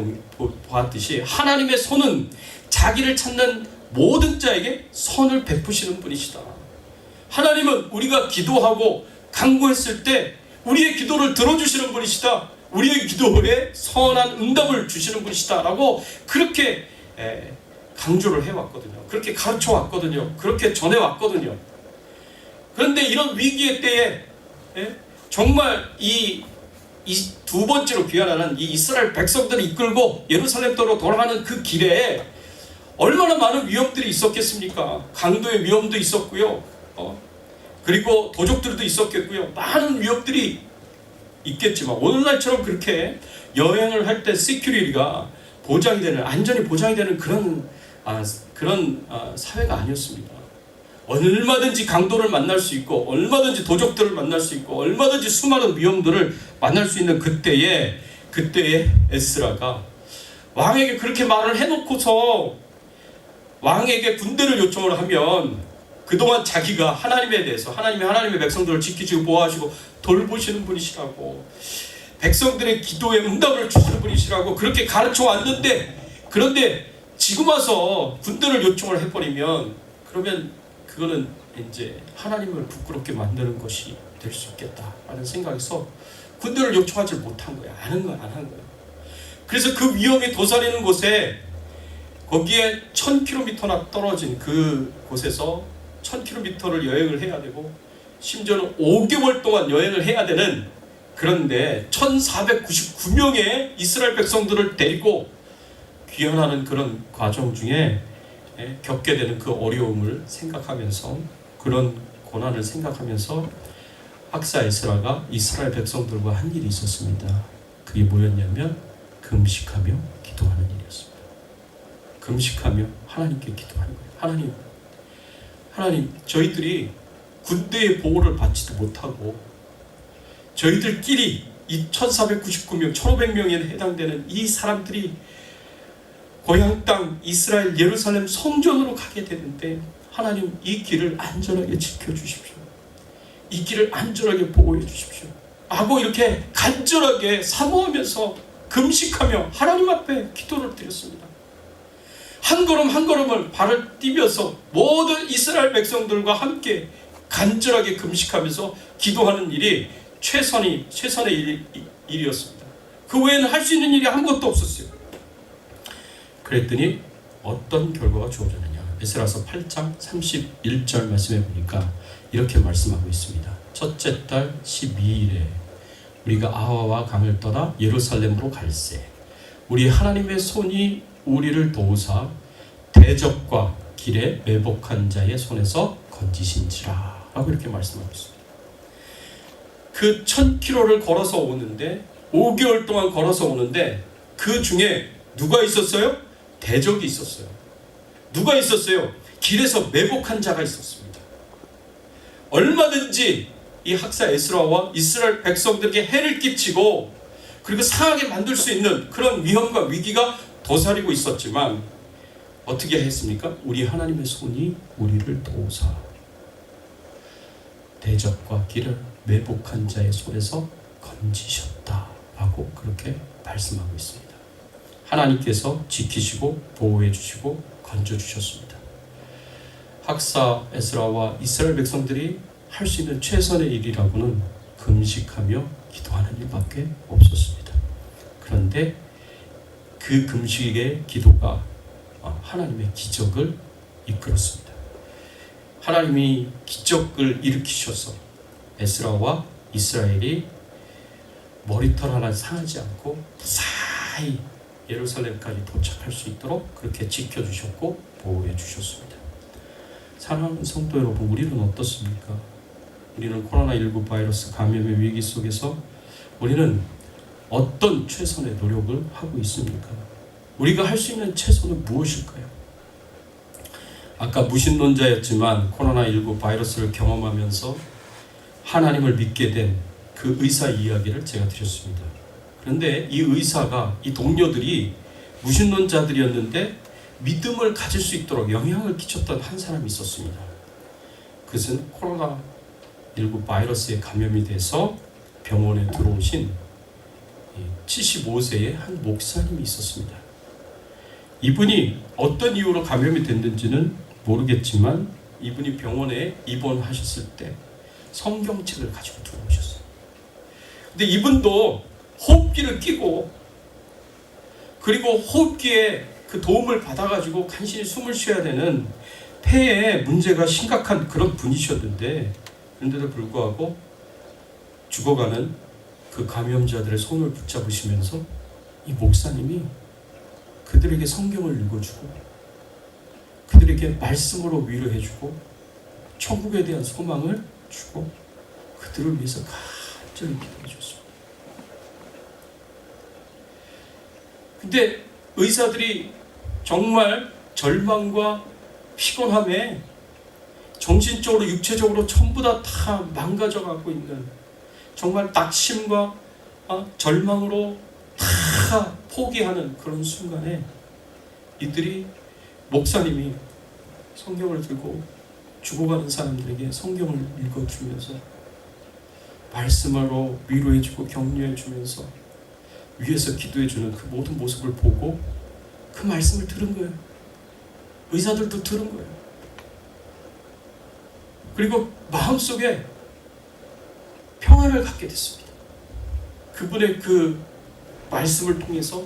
보았듯이 하나님의 손은 자기를 찾는 모든 자에게 선을 베푸시는 분이시다. 하나님은 우리가 기도하고 간구했을 때 우리의 기도를 들어주시는 분이시다. 우리의 기도에 선한 응답을 주시는 분이시다 라고 그렇게 강조를 해왔거든요. 그렇게 가르쳐왔거든요. 그렇게 전해왔거든요. 그런데 이런 위기의 때에 정말 이 두 번째로 귀환하는 이 이스라엘 백성들을 이끌고 예루살렘도로 돌아가는 그 길에 얼마나 많은 위험들이 있었겠습니까? 강도의 위험도 있었고요. 그리고 도적들도 있었겠고요. 많은 위협들이 있겠지만 오늘날처럼 그렇게 여행을 할 때 시큐리티가 보장이 되는, 안전이 보장이 되는 그런 사회가 아니었습니다. 얼마든지 강도를 만날 수 있고 얼마든지 도적들을 만날 수 있고 얼마든지 수많은 위험들을 만날 수 있는 그때에 에스라가 왕에게 그렇게 말을 해놓고서 왕에게 군대를 요청을 하면 그동안 자기가 하나님에 대해서 하나님의 백성들을 지키시고 보호하시고 돌보시는 분이시라고 백성들의 기도에 응답을 주시는 분이시라고 그렇게 가르쳐 왔는데 그런데 지금 와서 군대를 요청을 해버리면 그러면 그거는 이제 하나님을 부끄럽게 만드는 것이 될 수 있겠다라는 생각에서 군대를 요청하지 못한 거야. 안 한 거야. 그래서 그 위험이 도사리는 곳에 거기에 1000km나 떨어진 그 곳에서 1000km를 여행을 해야 되고 심지어는 5개월 동안 여행을 해야 되는 그런데 1499명의 이스라엘 백성들을 데리고 귀환하는 그런 과정 중에 겪게 되는 그 어려움을 생각하면서 그런 고난을 생각하면서 학사 에스라가 이스라엘 백성들과 한 일이 있었습니다. 그게 뭐였냐면 금식하며 기도하는 일이었습니다. 금식하며 하나님께 기도하는 거예요. 하나님, 저희들이 군대의 보호를 받지도 못하고 저희들끼리 이 1499명, 1500명에 해당되는 이 사람들이 고향 땅 이스라엘 예루살렘 성전으로 가게 되는데 하나님 이 길을 안전하게 지켜주십시오. 이 길을 안전하게 보호해 주십시오. 하고 이렇게 간절하게 사모하면서 금식하며 하나님 앞에 기도를 드렸습니다. 한 걸음 한 걸음을 발을 띄면서 모든 이스라엘 백성들과 함께 간절하게 금식하면서 기도하는 일이 최선의 일이었습니다. 그 외에는 할 수 있는 일이 아무것도 없었어요. 그랬더니 어떤 결과가 주어졌느냐? 에스라서 8장 31절 말씀해 보니까 이렇게 말씀하고 있습니다. 첫째 달 12일에 우리가 아하와 강을 떠나 예루살렘으로 갈새 우리 하나님의 손이 우리를 도우사 대적과 길에 매복한 자의 손에서 건지신지라 라고 이렇게 말씀하고 있습니다. 그 1000km를 걸어서 오는데 5개월 동안 걸어서 오는데 그 중에 누가 있었어요? 대적이 있었어요. 누가 있었어요? 길에서 매복한 자가 있었습니다. 얼마든지 이 학사 에스라와 이스라엘 백성들에게 해를 끼치고 그리고 상하게 만들 수 있는 그런 위험과 위기가 도사리고 있었지만 어떻게 했습니까? 우리 하나님의 손이 우리를 도우사 대적과 길을 매복한 자의 손에서 건지셨다 라고 그렇게 말씀하고 있습니다. 하나님께서 지키시고 보호해 주시고 건져 주셨습니다. 학사 에스라와 이스라엘 백성들이 할 수 있는 최선의 일이라고는 금식하며 기도하는 일밖에 없었습니다. 그런데 그 금식의 기도가 하나님의 기적을 이끌었습니다. 하나님이 기적을 일으키셔서 에스라와 이스라엘이 머리털 하나 상하지 않고 무사히 예루살렘까지 도착할 수 있도록 그렇게 지켜주셨고 보호해 주셨습니다. 사랑하는 성도 여러분, 우리는 어떻습니까? 우리는 코로나19 바이러스 감염의 위기 속에서 우리는 어떤 최선의 노력을 하고 있습니까? 우리가 할 수 있는 최선은 무엇일까요? 아까 무신론자였지만 코로나19 바이러스를 경험하면서 하나님을 믿게 된 그 의사 이야기를 제가 드렸습니다. 그런데 이 의사가, 이 동료들이 무신론자들이었는데 믿음을 가질 수 있도록 영향을 끼쳤던 한 사람이 있었습니다. 그것은 코로나19 바이러스에 감염이 돼서 병원에 들어오신 75세의 한 목사님이 있었습니다. 이분이 어떤 이유로 감염이 됐는지는 모르겠지만 이분이 병원에 입원하셨을 때 성경책을 가지고 들어오셨어요. 근데 이분도 호흡기를 끼고 그리고 호흡기에 그 도움을 받아가지고 간신히 숨을 쉬어야 되는 폐에 문제가 심각한 그런 분이셨는데 그런데도 불구하고 죽어가는 그 감염자들의 손을 붙잡으시면서 이 목사님이 그들에게 성경을 읽어주고 그들에게 말씀으로 위로해주고 천국에 대한 소망을 주고 그들을 위해서 간절히 기도해줬습니다. 근데 의사들이 정말 절망과 피곤함에 정신적으로 육체적으로 전부 다 망가져가고 있는 정말 낙심과 절망으로 다 포기하는 그런 순간에 이들이 목사님이 성경을 들고 죽어가는 사람들에게 성경을 읽어주면서 말씀으로 위로해주고 격려해주면서 위에서 기도해주는 그 모든 모습을 보고 그 말씀을 들은 거예요. 의사들도 들은 거예요. 그리고 마음속에 평안을 갖게 됐습니다. 그분의 그 말씀을 통해서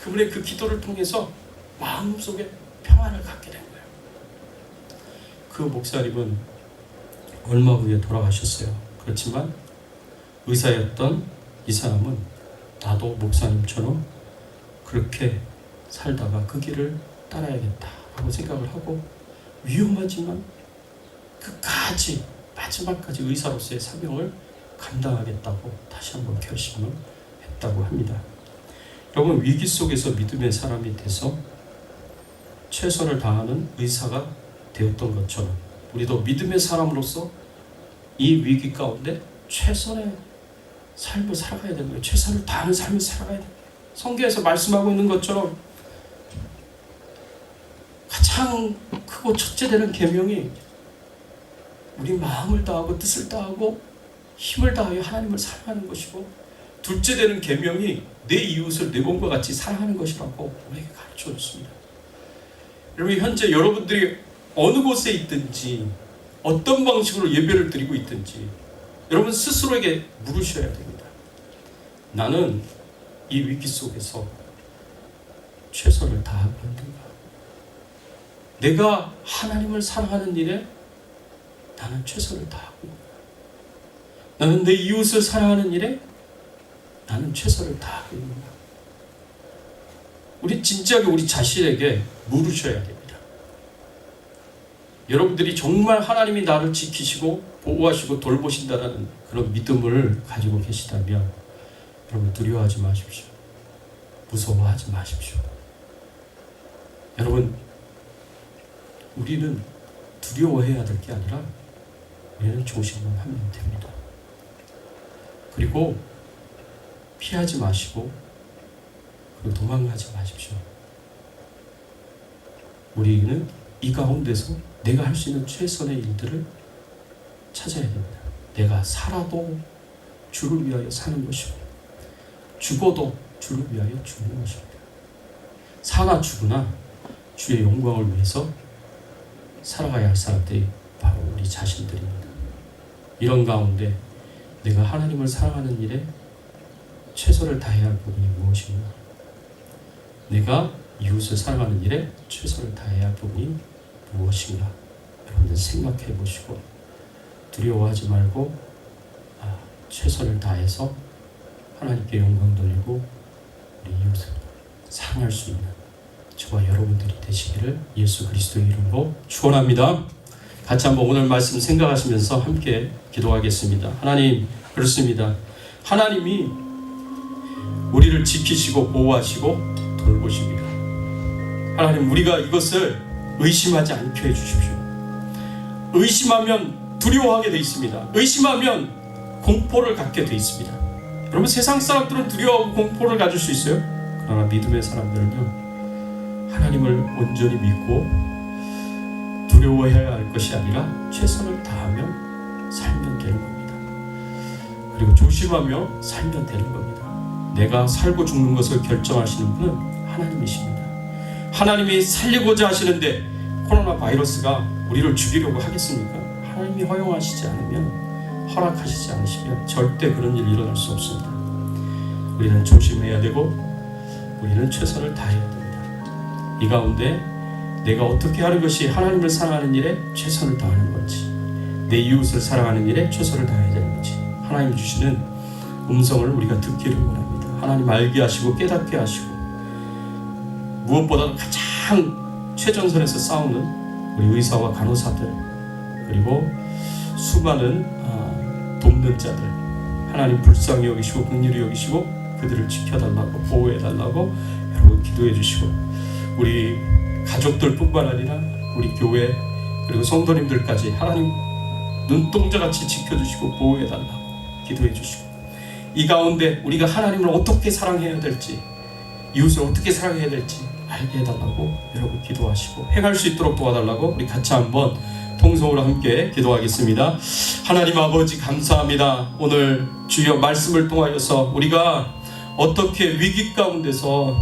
그분의 그 기도를 통해서 마음속에 평안을 갖게 된 거예요. 그 목사님은 얼마 후에 돌아가셨어요. 그렇지만 의사였던 이 사람은 나도 목사님처럼 그렇게 살다가 그 길을 따라야겠다 하고 생각을 하고 위험하지만 끝까지 마지막까지 의사로서의 사명을 감당하겠다고 다시 한번 결심을 했다고 합니다. 여러분, 위기 속에서 믿음의 사람이 돼서 최선을 다하는 의사가 되었던 것처럼 우리도 믿음의 사람으로서 이 위기 가운데 최선의 삶을 살아가야 되는 거예요. 최선을 다하는 삶을 살아가야 돼요. 성경에서 말씀하고 있는 것처럼 가장 크고 첫째 되는 계명이 우리 마음을 다하고 뜻을 다하고 힘을 다하여 하나님을 사랑하는 것이고, 둘째 되는 계명이 내 이웃을 내 몸과 같이 사랑하는 것이라고 우리에게 가르쳐 줬습니다. 여러분, 현재 여러분들이 어느 곳에 있든지 어떤 방식으로 예배를 드리고 있든지 여러분 스스로에게 물으셔야 됩니다. 나는 이 위기 속에서 최선을 다하고 있는가? 내가 하나님을 사랑하는 일에 나는 최선을 다하고 있나? 나는 내 이웃을 사랑하는 일에 나는 최선을 다하고 있나? 우리 진지하게 우리 자신에게 물으셔야 됩니다. 여러분들이 정말 하나님이 나를 지키시고 보호하시고 돌보신다는 그런 믿음을 가지고 계시다면 여러분 두려워하지 마십시오. 무서워하지 마십시오. 여러분, 우리는 두려워해야 될 게 아니라 우리는 조심만 하면 됩니다. 그리고 피하지 마시고 그리고 도망가지 마십시오. 우리는 이 가운데서 내가 할 수 있는 최선의 일들을 찾아야 됩니다. 내가 살아도 주를 위하여 사는 것이고 죽어도 주를 위하여 죽는 것입니다. 사나 죽으나 주의 영광을 위해서 살아가야 할 사람들이 바로 우리 자신들입니다. 이런 가운데 내가 하나님을 사랑하는 일에 최선을 다해야 할 부분이 무엇인가? 내가 이웃을 사랑하는 일에 최선을 다해야 할 부분이 무엇인가? 여러분들 생각해 보시고 두려워하지 말고 최선을 다해서 하나님께 영광 돌리고 우리 이웃을 사랑할 수 있는 저와 여러분들이 되시기를 예수 그리스도의 이름으로 축원합니다. 같이 한번 오늘 말씀 생각하시면서 함께 기도하겠습니다. 하나님, 그렇습니다. 하나님이 우리를 지키시고 보호하시고 돌보십니다. 하나님, 우리가 이것을 의심하지 않게 해주십시오. 의심하면 두려워하게 되어 있습니다. 의심하면 공포를 갖게 되어 있습니다. 여러분, 세상 사람들은 두려워하고 공포를 가질 수 있어요. 그러나 믿음의 사람들은요, 하나님을 온전히 믿고 두려워해야 할 것이 아니라 최선을 다하며 살면 되는 겁니다. 그리고 조심하며 살면 되는 겁니다. 내가 살고 죽는 것을 결정하시는 분은 하나님이십니다. 하나님이 살리고자 하시는데 코로나 바이러스가 우리를 죽이려고 하겠습니까? 하나님이 허용하시지 않으면, 허락하시지 않으시면 절대 그런 일이 일어날 수 없습니다. 우리는 조심해야 되고 우리는 최선을 다해야 됩니다. 이 가운데 내가 어떻게 하는 것이 하나님을 사랑하는 일에 최선을 다하는 건지, 내 이웃을 사랑하는 일에 최선을 다해야 되는 건지, 하나님 주시는 음성을 우리가 듣기를 원합니다. 하나님 알게 하시고 깨닫게 하시고, 무엇보다도 가장 최전선에서 싸우는 우리 의사와 간호사들, 그리고 수많은 돕는 자들, 하나님 불쌍히 여기시고 긍휼히 여기시고 그들을 지켜달라고, 보호해달라고 여러분 기도해 주시고, 우리 가족들뿐만 아니라 우리 교회 그리고 성도님들까지 하나님 눈동자같이 지켜주시고 보호해달라고 기도해 주시고, 이 가운데 우리가 하나님을 어떻게 사랑해야 될지, 이웃을 어떻게 사랑해야 될지 알게 해달라고 여러분 기도하시고 행할 수 있도록 도와달라고 우리 같이 한번 통성으로 함께 기도하겠습니다. 하나님 아버지, 감사합니다. 오늘 주여 말씀을 통하여서 우리가 어떻게 위기 가운데서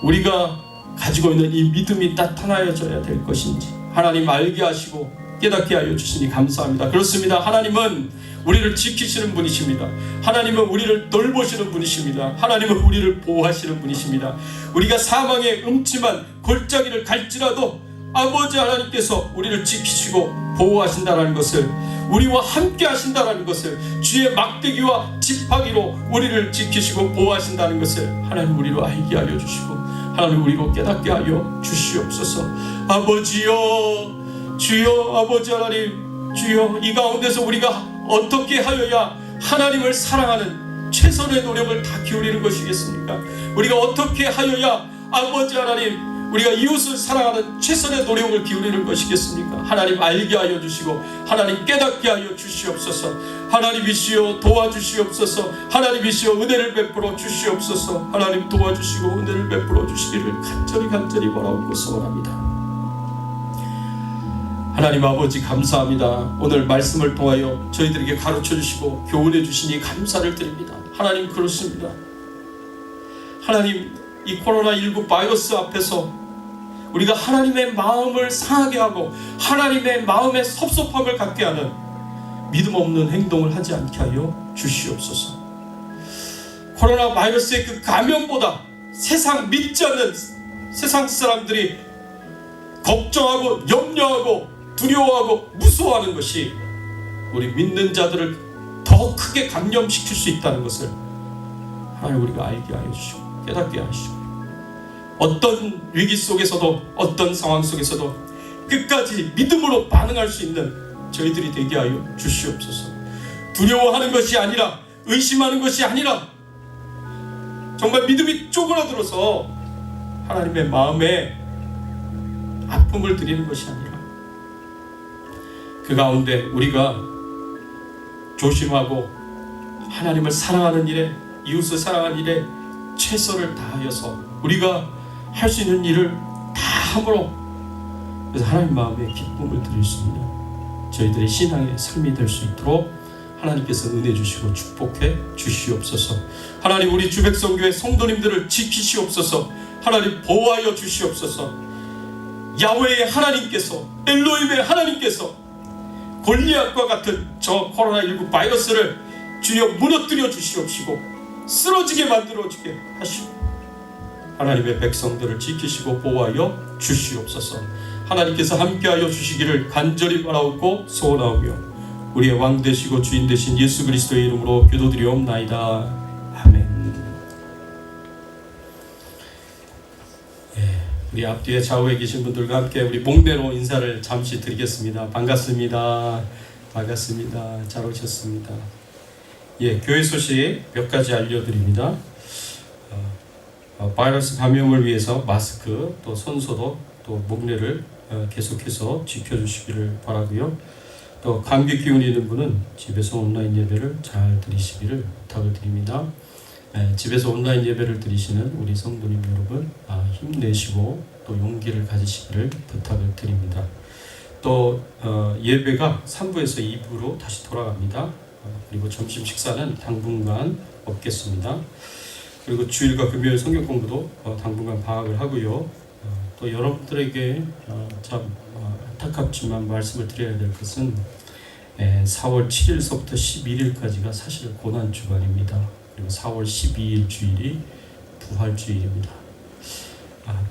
우리가 가지고 있는 이 믿음이 나타나져야 될 것인지 하나님 알게 하시고 깨닫게 하여 주시니 감사합니다. 그렇습니다. 하나님은 우리를 지키시는 분이십니다. 하나님은 우리를 돌보시는 분이십니다. 하나님은 우리를 보호하시는 분이십니다. 우리가 사망의 음침한 골짜기를 갈지라도 아버지 하나님께서 우리를 지키시고 보호하신다는 것을, 우리와 함께 하신다는 것을, 주의 막대기와 지팡이로 우리를 지키시고 보호하신다는 것을 하나님 우리로 알게 하여 주시고 하나님 우리로 깨닫게 하여 주시옵소서. 아버지여, 주여, 아버지 하나님, 주여, 이 가운데서 우리가 어떻게 하여야 하나님을 사랑하는 최선의 노력을 다 기울이는 것이겠습니까? 우리가 어떻게 하여야 아버지 하나님, 우리가 이웃을 사랑하는 최선의 노력을 기울이는 것이겠습니까? 하나님 알게 하여 주시고 하나님 깨닫게 하여 주시옵소서. 하나님이시여 도와주시옵소서. 하나님이시여 은혜를 베풀어 주시옵소서. 하나님 도와주시고 은혜를 베풀어 주시기를 간절히 바라옵고 소원합니다. 하나님 아버지, 감사합니다. 오늘 말씀을 통하여 저희들에게 가르쳐 주시고 교훈해 주시니 감사를 드립니다. 하나님, 그렇습니다. 하나님, 이 코로나19 바이러스 앞에서 우리가 하나님의 마음을 상하게 하고 하나님의 마음에 섭섭함을 갖게 하는 믿음 없는 행동을 하지 않게 하여 주시옵소서. 코로나 바이러스의 그 감염보다 세상 믿지 않는 세상 사람들이 걱정하고 염려하고 두려워하고 무서워하는 것이 우리 믿는 자들을 더 크게 감염시킬 수 있다는 것을 하나님 우리가 알게 하여 주시고 깨닫게 하시고, 어떤 위기 속에서도 어떤 상황 속에서도 끝까지 믿음으로 반응할 수 있는 저희들이 되게 하여 주시옵소서. 두려워하는 것이 아니라, 의심하는 것이 아니라, 정말 믿음이 쪼그라들어서 하나님의 마음에 아픔을 드리는 것이 아니라, 그 가운데 우리가 조심하고 하나님을 사랑하는 일에, 이웃을 사랑하는 일에 최선을 다하여서 우리가 할 수 있는 일을 다 함으로, 그래서 하나님 마음에 기쁨을 드릴 수 있는 저희들의 신앙의 삶이 될 수 있도록 하나님께서 은혜 주시고 축복해 주시옵소서. 하나님 우리 주백성교회 성도님들을 지키시옵소서. 하나님 보호하여 주시옵소서. 야훼의 하나님께서, 엘로힘의 하나님께서 골리앗과 같은 저 코로나19 바이러스를 주여 무너뜨려 주시옵시고 쓰러지게 만들어주게 하시고, 하나님의 백성들을 지키시고 보호하여 주시옵소서. 하나님께서 함께하여 주시기를 간절히 바라옵고 소원하오며 우리의 왕 되시고 주인 되신 예수 그리스도의 이름으로 기도드리옵나이다. 아멘. 우리 앞뒤에 좌우에 계신 분들과 함께 우리 목례로 인사를 잠시 드리겠습니다. 반갑습니다. 반갑습니다. 잘 오셨습니다. 교회 소식 몇 가지 알려드립니다. 바이러스 감염을 위해서 마스크, 또 손소독, 또 목례를 계속해서 지켜주시기를 바라고요. 또 감기 기운이 있는 분은 집에서 온라인 예배를 잘 드리시기를 부탁을 드립니다. 집에서 온라인 예배를 드리시는 우리 성도님 여러분, 힘내시고 또 용기를 가지시기를 부탁을 드립니다. 또 예배가 3부에서 2부로 다시 돌아갑니다. 그리고 점심 식사는 당분간 없겠습니다. 그리고 주일과 금요일 성경 공부도 당분간 방학을 하고요. 또 여러분들에게 참 안타깝지만 말씀을 드려야 될 것은 4월 7일서부터 11일까지가 사실 고난 주간입니다. 그리고 4월 12일 주일이 부활 주일입니다.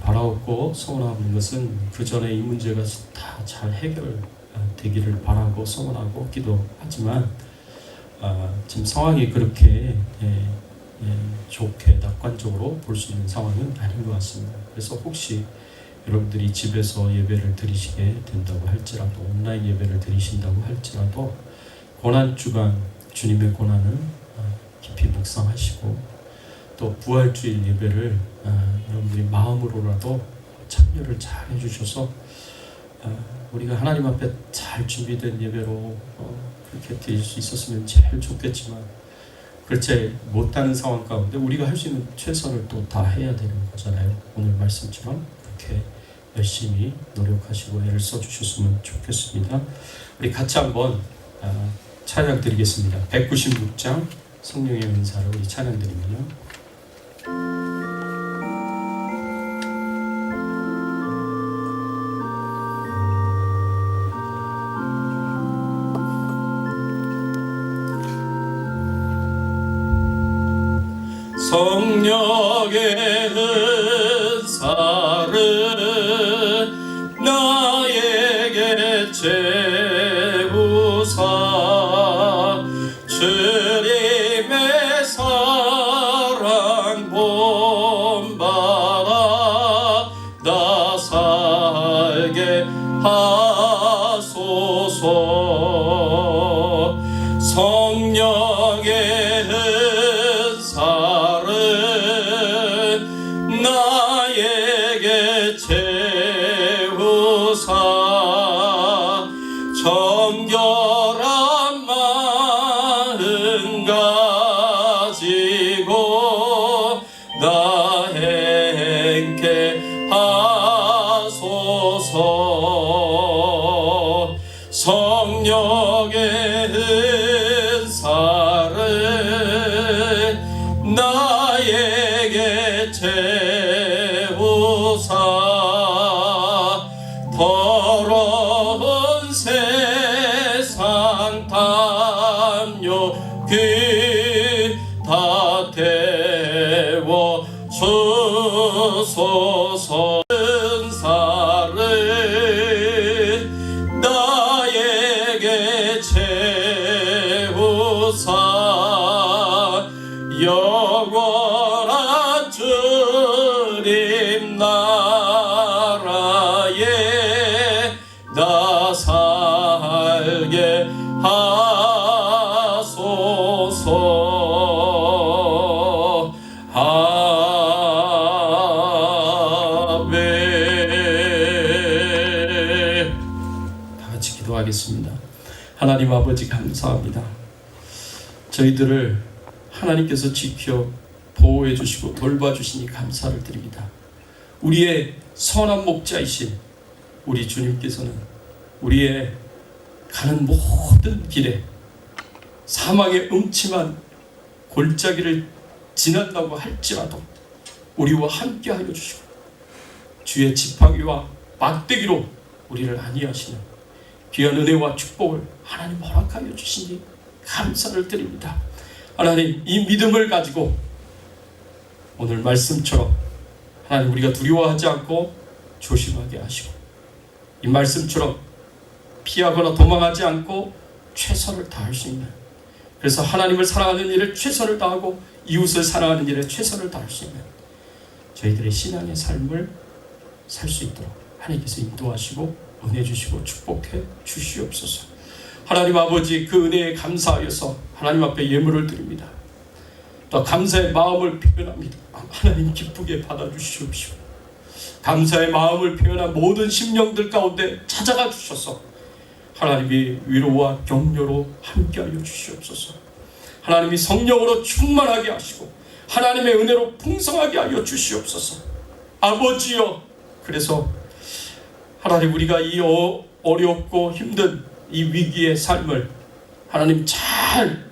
바라옵고 소원하는 것은 그 전에 이 문제가 다 잘 해결되기를 바라고 소원하고 기도하지만 지금 상황이 그렇게 좋게 낙관적으로 볼 수 있는 상황은 아닌 것 같습니다. 그래서 혹시 여러분들이 집에서 예배를 드리시게 된다고 할지라도, 온라인 예배를 드리신다고 할지라도 고난주간 주님의 고난을 깊이 묵상하시고, 또 부활주일 예배를 여러분들이 마음으로라도 참여를 잘 해주셔서 우리가 하나님 앞에 잘 준비된 예배로 그렇게 드릴 수 있었으면 제일 좋겠지만, 그렇지 못하는 상황 가운데 우리가 할 수 있는 최선을 또 다 해야 되는 거잖아요. 오늘 말씀처럼 그렇게 열심히 노력하시고 애를 써주셨으면 좋겠습니다. 우리 같이 한번 찬양 드리겠습니다. 196장 성령의 은사를 우리 찬양 드리면요. 성령의 은사를 나에게 채우사 주님의 사랑 본받아 나 살게 하소서. 성령의 나에게 채우사 정결한 마음 가지고 나 행케 하소서. 성령의 은사를 나에게 채우사 더러운 세상 담요 귀 다 태워 주소서. 은사를 기도하겠습니다. 하나님 아버지 감사합니다. 저희들을 하나님께서 지켜 보호해 주시고 돌봐주시니 감사를 드립니다. 우리의 선한 목자이신 우리 주님께서는 우리의 가는 모든 길에 사망의 음침한 골짜기를 지난다고 할지라도 우리와 함께 하여 주시고 주의 지팡이와 막대기로 우리를 안위하시는 귀한 은혜와 축복을 하나님 허락하여 주시니 감사를 드립니다. 하나님, 이 믿음을 가지고 오늘 말씀처럼 하나님 우리가 두려워하지 않고 조심하게 하시고 이 말씀처럼 피하거나 도망하지 않고 최선을 다할 수 있는, 그래서 하나님을 사랑하는 일에 최선을 다하고 이웃을 사랑하는 일에 최선을 다할 수 있는 저희들의 신앙의 삶을 살 수 있도록 하나님께서 인도하시고 은혜 주시고 축복해 주시옵소서. 하나님 아버지, 그 은혜에 감사하여서 하나님 앞에 예물을 드립니다. 또 감사의 마음을 표현합니다. 하나님 기쁘게 받아주시옵시고 감사의 마음을 표현한 모든 심령들 가운데 찾아가 주셔서 하나님이 위로와 격려로 함께하여 주시옵소서. 하나님이 성령으로 충만하게 하시고 하나님의 은혜로 풍성하게 하여 주시옵소서. 아버지여, 그래서 하나님 우리가 이 어렵고 힘든 이 위기의 삶을 하나님 잘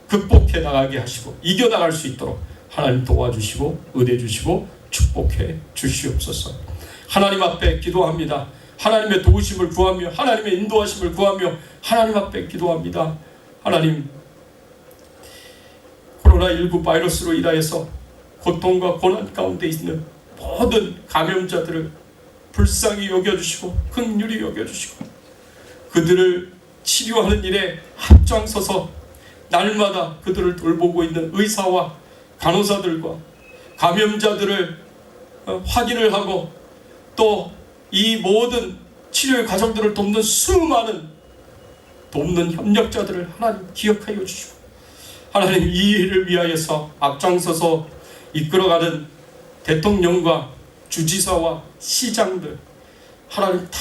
극복해 나가게 하시고 이겨나갈 수 있도록 하나님 도와주시고 은혜 주시고 축복해 주시옵소서. 하나님 앞에 기도합니다. 하나님의 도우심을 구하며 하나님의 인도하심을 구하며 하나님 앞에 기도합니다. 하나님, 코로나19 바이러스로 인하여서 고통과 고난 가운데 있는 모든 감염자들을 불쌍히 여겨주시고 긍휼히 여겨주시고 그들을 치료하는 일에 앞장서서 날마다 그들을 돌보고 있는 의사와 간호사들과 감염자들을 확인을 하고 또 이 모든 치료의 과정들을 돕는 수많은 돕는 협력자들을 하나님 기억하여 주시고 하나님 이 일을 위하여서 앞장서서 이끌어가는 대통령과 주지사와 시장들 하나님 다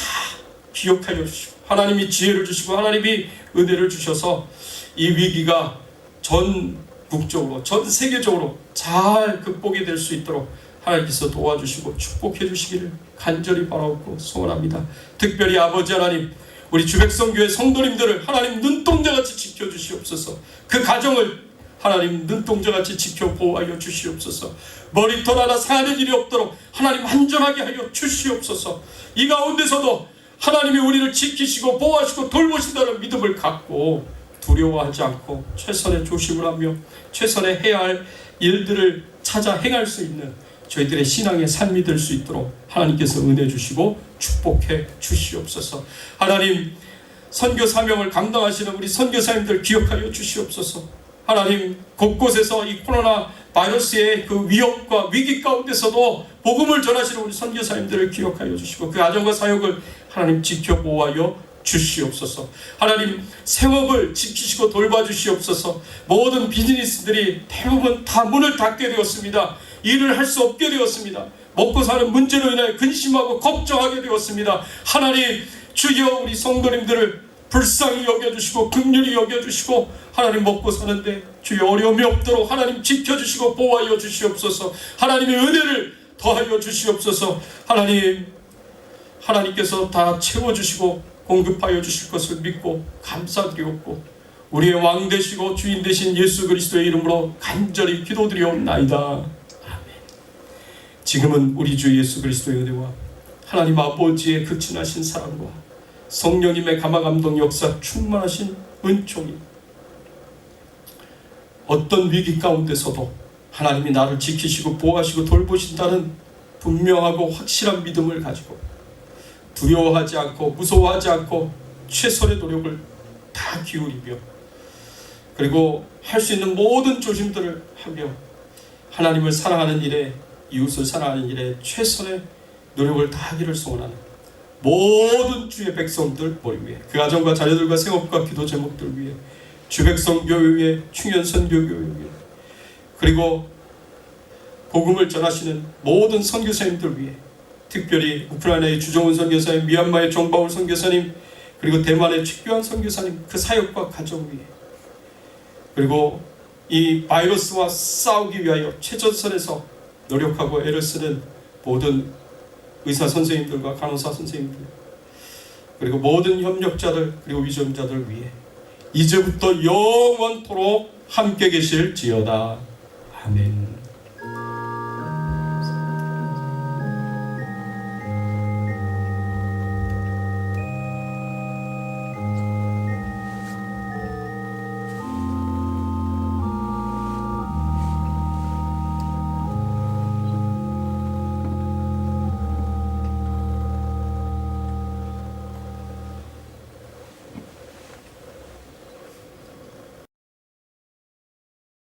기억하여 주시고 하나님이 지혜를 주시고 하나님이 은혜를 주셔서 이 위기가 전국적으로 전 세계적으로 잘 극복이 될 수 있도록 하나님께서 도와주시고 축복해 주시기를 간절히 바라옵고 소원합니다. 특별히 아버지 하나님, 우리 주백성교회 성도님들을 하나님 눈동자같이 지켜주시옵소서. 그 가정을 하나님 눈동자같이 지켜 보호하여 주시옵소서. 머리털 하나 상하는 일이 없도록 하나님 안전하게 하여 주시옵소서. 이 가운데서도 하나님이 우리를 지키시고 보호하시고 돌보신다는 믿음을 갖고 두려워하지 않고 최선의 조심을 하며 최선의 해야 할 일들을 찾아 행할 수 있는 저희들의 신앙의 삶이 될 수 있도록 하나님께서 은혜 주시고 축복해 주시옵소서. 하나님, 선교 사명을 감당하시는 우리 선교사님들 기억하여 주시옵소서. 하나님, 곳곳에서 이 코로나 바이러스의 그 위협과 위기 가운데서도 복음을 전하시는 우리 선교사님들을 기억하여 주시고 그 가정과 사역을 하나님 지켜 보호하여 주시옵소서. 하나님, 생업을 지키시고 돌봐주시옵소서. 모든 비즈니스들이 대부분 다 문을 닫게 되었습니다. 일을 할 수 없게 되었습니다. 먹고 사는 문제로 인하여 근심하고 걱정하게 되었습니다. 하나님, 주여 우리 성도님들을 불쌍히 여겨주시고 긍휼히 여겨주시고 하나님 먹고 사는데 주여 어려움이 없도록 하나님 지켜주시고 보호하여 주시옵소서. 하나님의 은혜를 더하여 주시옵소서. 하나님께서 다 채워주시고 공급하여 주실 것을 믿고 감사드리옵고 우리의 왕 되시고 주인 되신 예수 그리스도의 이름으로 간절히 기도드리옵나이다. 지금은 우리 주 예수 그리스도의 은혜와 하나님 아버지의 극진하신 사랑과 성령님의 감화감동 역사 충만하신 은총이 어떤 위기 가운데서도 하나님이 나를 지키시고 보호하시고 돌보신다는 분명하고 확실한 믿음을 가지고 두려워하지 않고 무서워하지 않고 최선의 노력을 다 기울이며 그리고 할 수 있는 모든 조심들을 하며 하나님을 사랑하는 일에 이웃을 사랑하는 일에 최선의 노력을 다하기를 소원하는 모든 주의 백성들 머리 위에 그 가정과 자녀들과 생업과 기도 제목들 위에 주백성교회 위에 충현선교교회 위에 그리고 복음을 전하시는 모든 선교사님들 위에 특별히 우크라이나의 주정훈 선교사님, 미얀마의 정바울 선교사님, 그리고 대만의 최규환 선교사님 그 사역과 가정 위에, 그리고 이 바이러스와 싸우기 위하여 최전선에서 노력하고 애를 쓰는 모든 의사 선생님들과 간호사 선생님들, 그리고 모든 협력자들, 그리고 위정자들 위해 이제부터 영원토록 함께 계실지어다. 아멘.